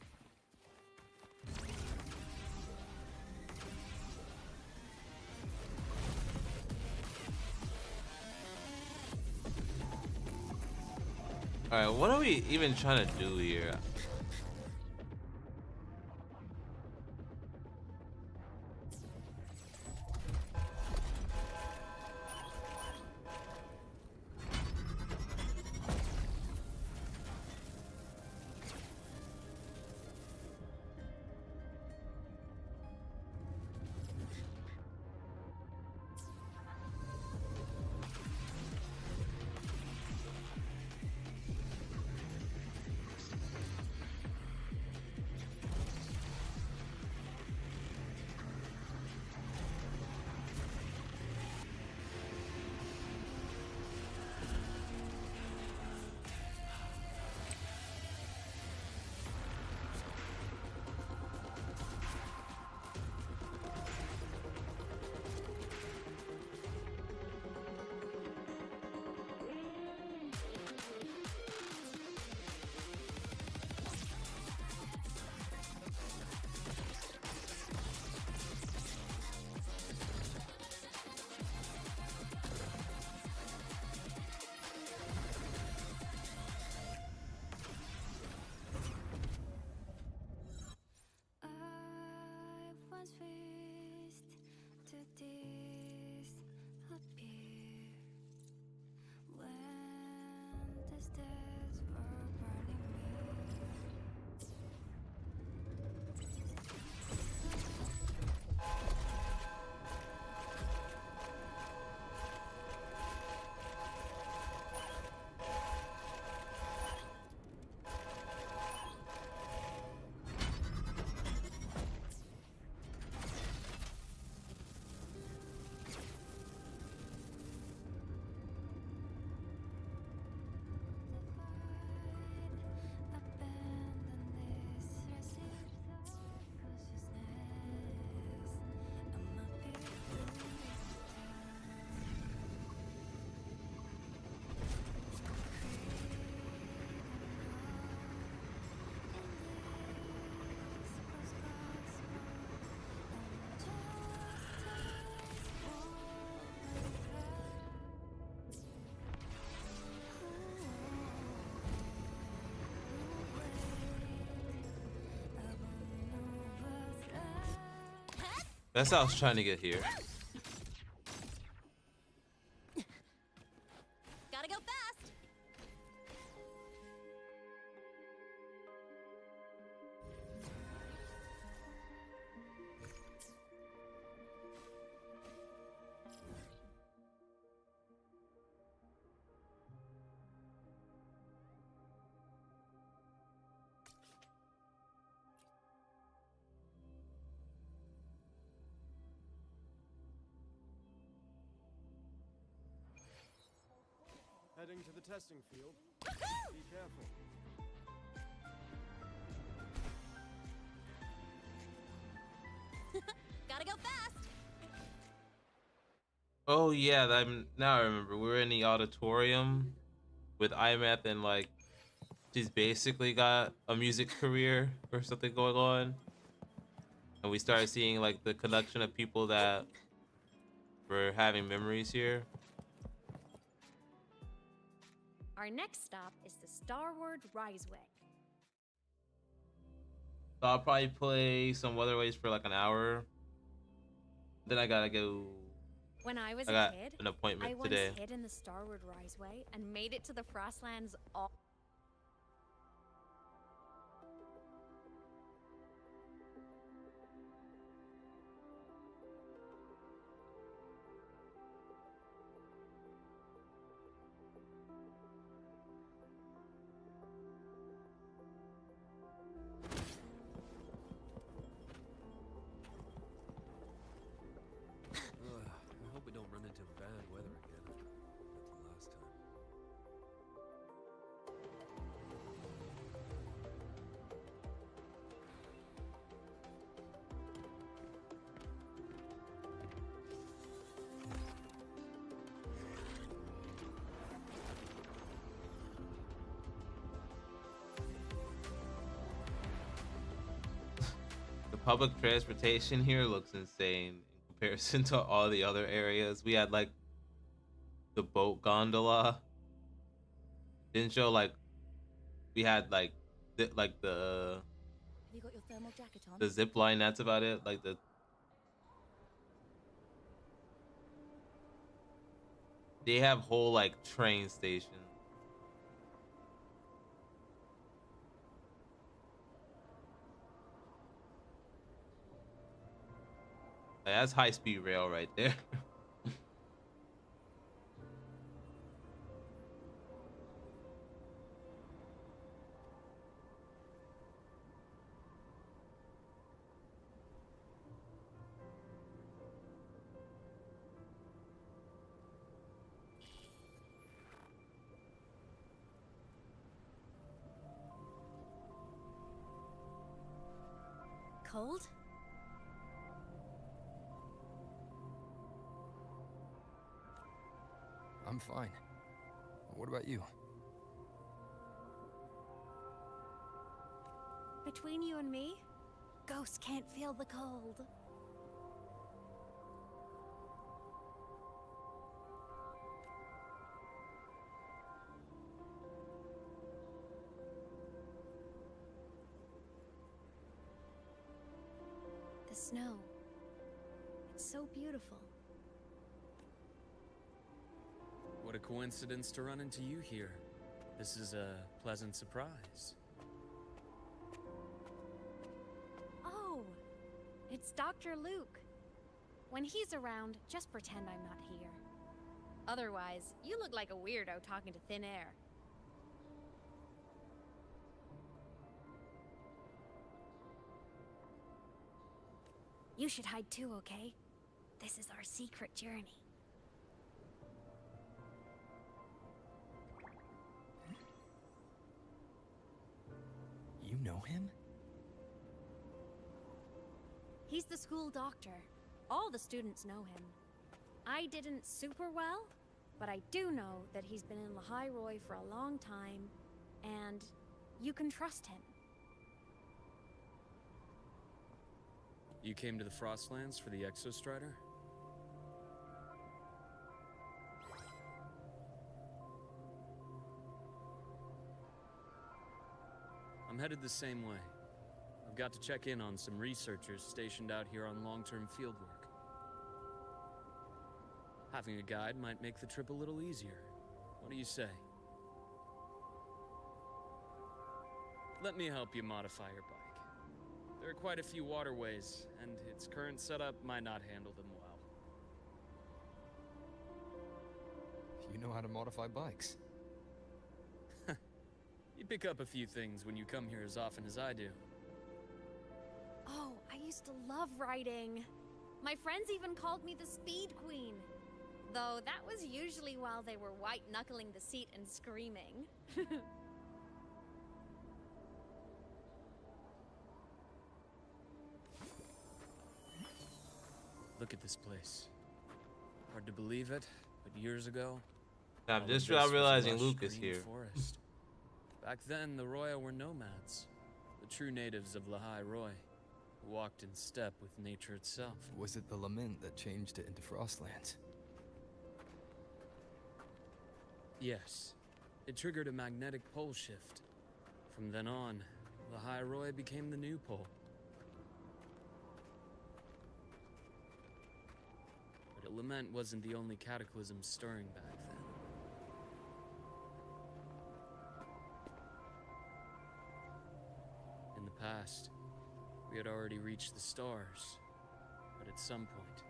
Alright, what are we even trying to do here? That's how I was trying to get here. Gotta go fast. Heading to the testing field. Be careful. Gotta go fast. Oh yeah, now I remember. We were in the auditorium with IMAP, and like she's basically got a music career or something going on. And we started seeing like the connection of people that for having memories here. Our next stop is the Starward Riseway. So I'll probably play some Weatherways for like an hour. Then I gotta go. When I was I a got kid, an appointment I once today. hid in the Starward Riseway and made it to the Frostlands all. I hope we don't run into bad weather again, like the last time. The public transportation here looks insane in comparison to all the other areas. We had like the boat gondola. Didn't show like we had like the Have you got your thermal jacket on? the zip line. That's about it. Like they have whole like train stations. Like, that's high speed rail right there. Cold? I'm fine. What about you? Between you and me, ghosts can't feel the cold. The snow. It's so beautiful. What a coincidence to run into you here. This is a pleasant surprise. Oh, it's Dr. Luke. When he's around, just pretend I'm not here. Otherwise, you look like a weirdo talking to thin air. You should hide too, okay? This is our secret journey. You know him? He's the school doctor. All the students know him. I didn't super well, but I do know that he's been in Lehigh Roy for a long time, and you can trust him. You came to the Frostlands for the Exostrider? I'm headed the same way. I've got to check in on some researchers stationed out here on long-term fieldwork. Having a guide might make the trip a little easier. What do you say? Let me help you modify your bike. There are quite a few waterways, and its current setup might not handle them well. You know how to modify bikes. You pick up a few things when you come here as often as I do. Oh, I used to love riding. My friends even called me the Speed Queen. Though that was usually while they were white-knuckling the seat and screaming. Look at this place. Hard to believe it, but years ago... I'm all just of this now was realizing lush Luke is green here. forest. Back then, the Roya were nomads, the true natives of Lehigh Roy. who walked in step with nature itself. Was it the lament that changed it into Frostlands? Yes. It triggered a magnetic pole shift. From then on, Lahai became the new pole. But a lament wasn't the only cataclysm stirring back then. In the past, we had already reached the stars, but at some point,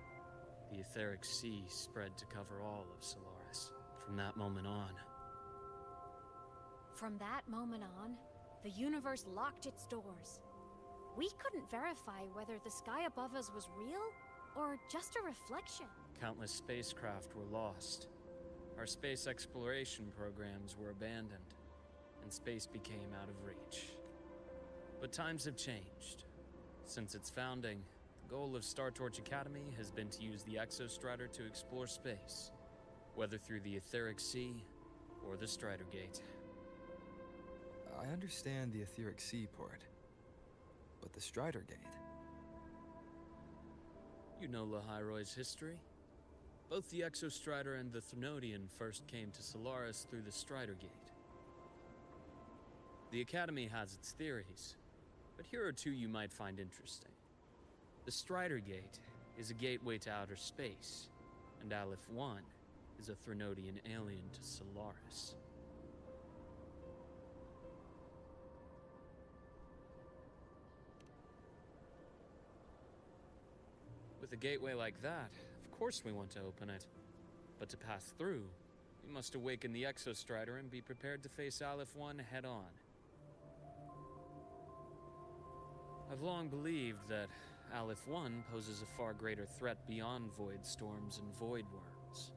the etheric sea spread to cover all of Solaris. From that moment on, the universe locked its doors. We couldn't verify whether the sky above us was real or just a reflection. countless spacecraft were lost. Our space exploration programs were abandoned, and space became out of reach. But times have changed. Since its founding, the goal of Star Torch Academy has been to use the Exostrator to explore space, whether through the Etheric Sea or the Strider Gate. I understand the Etheric Sea part, but the Strider Gate? You know Lahai history? Both the Exostrider and the Thnodian first came to Solaris through the Strider Gate. The Academy has its theories, but here are two you might find interesting. The Strider Gate is a gateway to outer space, and Aleph 1 is a Thnodian alien to Solaris. With a gateway like that, of course we want to open it. But to pass through, we must awaken the Exostrider and be prepared to face Aleph 1 head-on. I've long believed that Aleph 1 poses a far greater threat beyond void storms and void worms.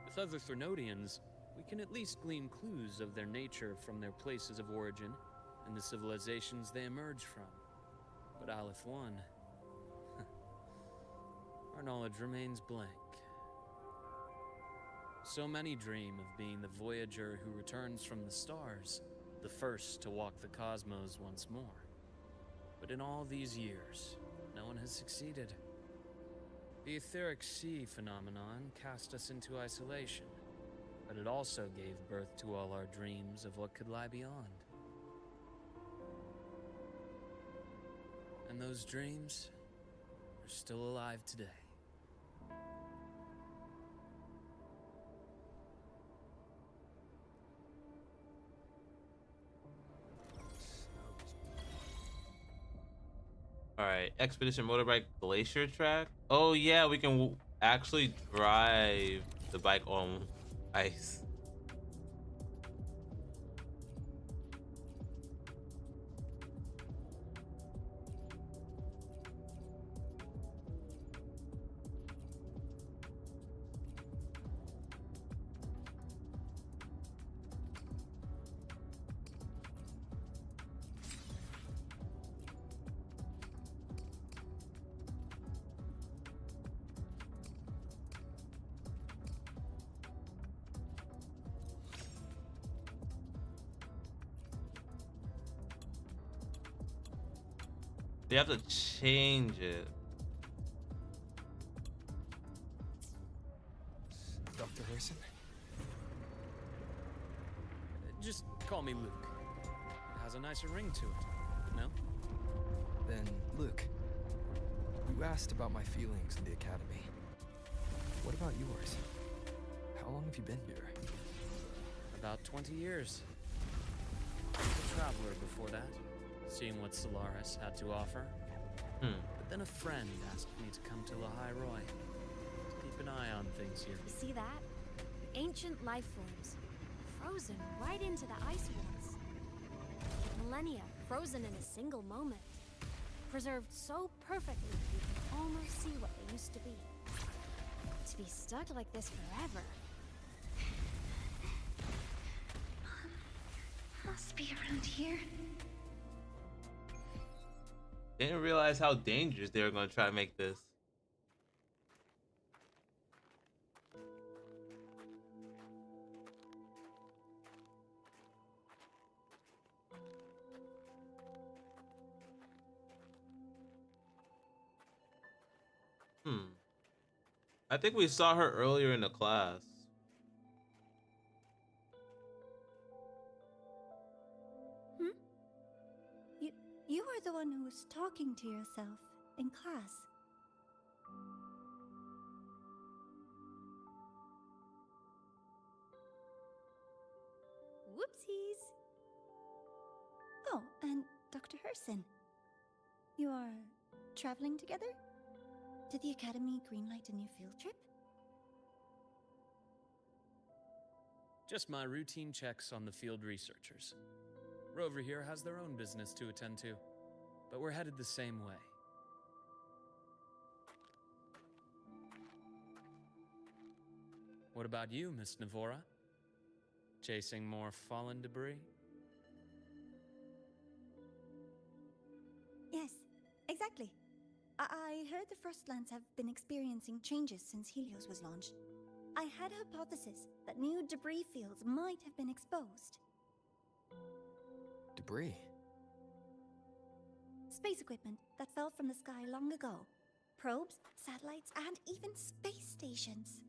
With other Thnodians, we can at least glean clues of their nature from their places of origin and the civilizations they emerge from. But Aleph 1... our knowledge remains blank. So many dream of being the Voyager who returns from the stars, the first to walk the cosmos once more. But in all these years, no one has succeeded. The Etheric Sea phenomenon cast us into isolation, but it also gave birth to all our dreams of what could lie beyond. And those dreams are still alive today. All right, Expedition Motorbike Glacier Track. Oh yeah, we can actually drive the bike on ice. They have to change it. Dr. Harrison? Just call me Luke. It has a nicer ring to it, no? Then, Luke, you asked about my feelings in the Academy. What about yours? How long have you been here? About 20 years. I was a traveler before that, seeing what Solaris had to offer. But then a friend asked me to come to Lahai to keep an eye on things here. You see that? Ancient life forms, frozen right into the ice walls. Millennia frozen in a single moment. Preserved so perfectly you can almost see what they used to be. To be stuck like this forever. Must be around here. Didn't realize how dangerous they were going to try to make this. I think we saw her earlier in the class. Hmm? You are the one who was talking to yourself in class. Whoopsies. Oh, and Dr. Herson. You are traveling together? Did the Academy greenlight a new field trip? Just my routine checks on the field researchers. Rover here has their own business to attend to, but we're headed the same way. What about you, Miss Navora? Chasing more fallen debris? Yes, exactly. I heard the Frostlands have been experiencing changes since Helios was launched. I had a hypothesis that new debris fields might have been exposed. Debris? Space equipment that fell from the sky long ago. Probes, satellites, and even space stations.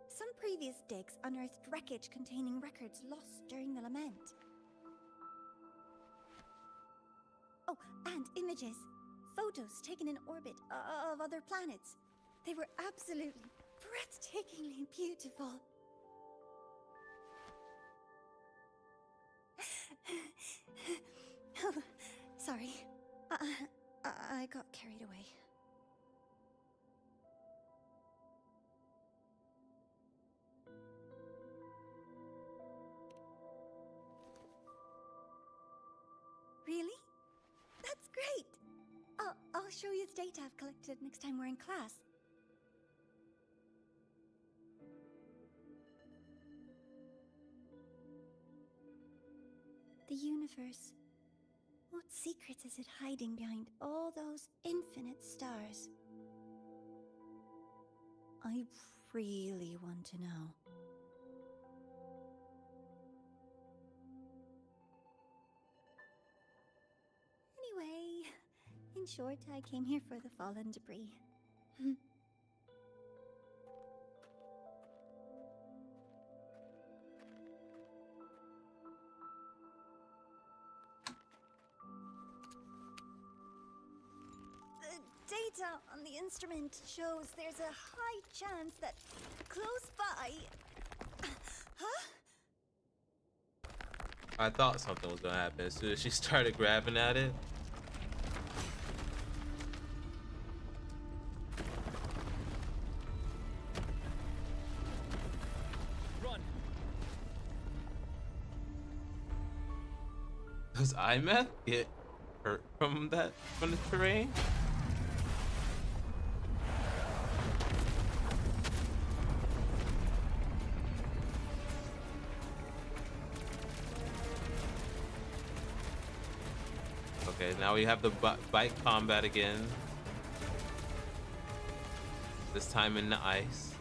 Some previous digs unearthed wreckage containing records lost during the lament. Oh, and images. Photos taken in orbit of other planets. They were absolutely breathtakingly beautiful. Oh, sorry. I got carried away. Really? That's great! I'll show you the data I've collected next time we're in class. The universe. What secrets is it hiding behind all those infinite stars? I really want to know. Anyway, in short, I came here for the fallen debris. The data on the instrument shows there's a high chance that close by... Huh? I thought something was gonna happen as soon as she started grabbing at it. Run! Does Imeth get hurt from the terrain? Okay, now we have the bike combat again. This time in the ice.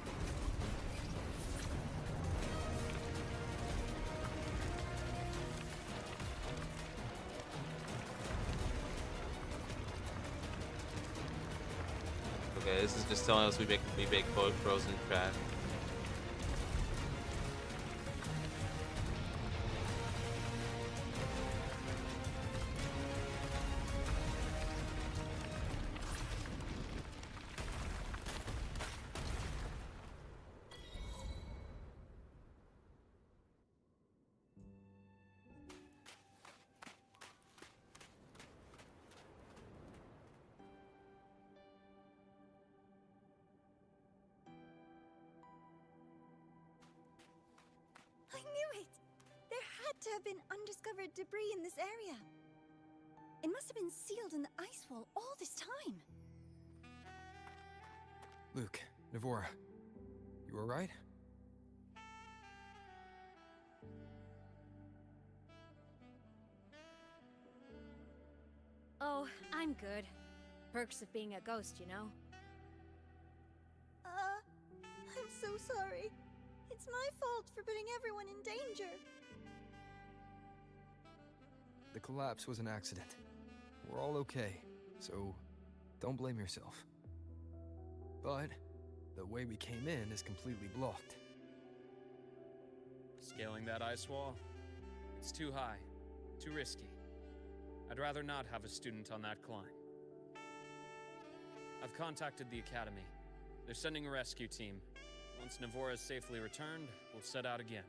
Okay, this is just telling us we make frozen track. I knew it! There had to have been undiscovered debris in this area. It must have been sealed in the ice wall all this time. Luke, Navora, you alright? Oh, I'm good. Perks of being a ghost, you know? I'm so sorry. It's my fault for putting everyone in danger. The collapse was an accident. We're all okay, so Don't blame yourself. But the way we came in is completely blocked. Scaling that ice wall? It's too high, too risky. I'd rather not have a student on that climb. I've contacted the Academy. They're sending a rescue team. Once Navora is safely returned, we'll set out again.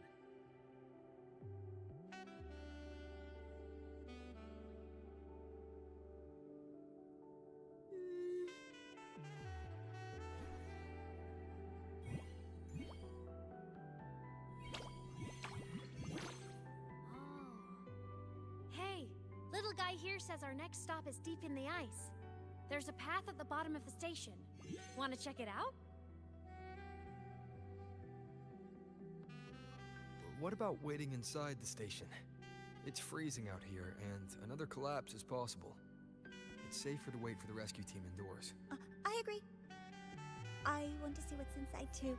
Hey, little guy here says our next stop is deep in the ice. There's a path at the bottom of the station. Want to check it out? What about waiting inside the station? It's freezing out here, and another collapse is possible. It's safer to wait for the rescue team indoors. I agree. I want to see what's inside too.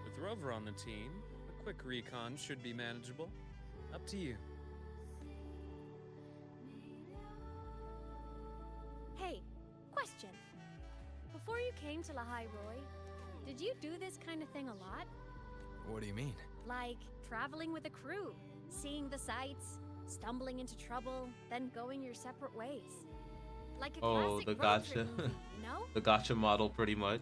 With Rover on the team, a quick recon should be manageable. Up to you. Hey, question. Before you came to Lahai Roy, did you do this kind of thing a lot? What do you mean? Like traveling with a crew, seeing the sights, stumbling into trouble, then going your separate ways. Like a Oh, classic the road gotcha. trip movie, you know? The gotcha model, pretty much.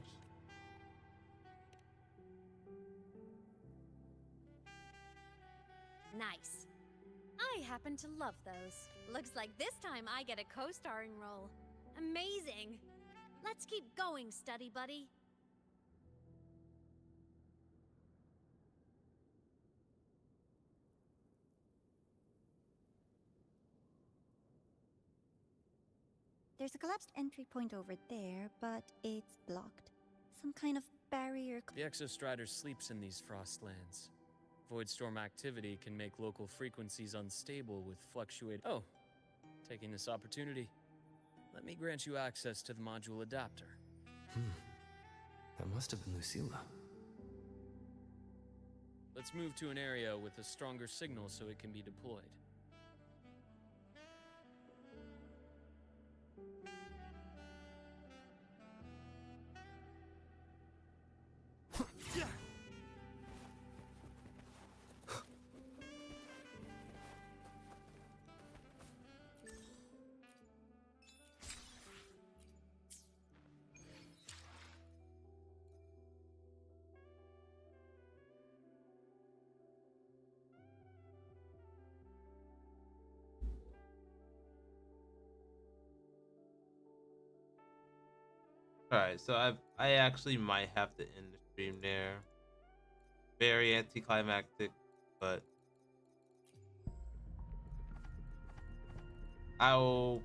Nice. I happen to love those. Looks like this time I get a co-starring role. Amazing. Let's keep going, study buddy. There's a collapsed entry point over there, but it's blocked. Some kind of barrier. The Exostrider sleeps in these frostlands. Void storm activity can make local frequencies unstable with fluctuate. Oh, taking this opportunity, let me grant you access to the module adapter. That must have been Lucilla. Let's move to an area with a stronger signal so it can be deployed. Alright, so I actually might have to end the stream there. Very anticlimactic, but I'll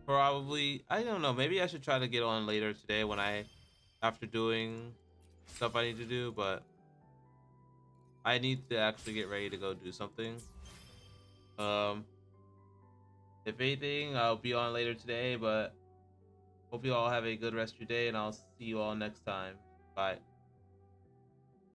probably, I don't know, maybe I should try to get on later today when after doing stuff I need to do, but I need to actually get ready to go do something. If anything, I'll be on later today, but hope you all have a good rest of your day, and I'll see you all next time. Bye.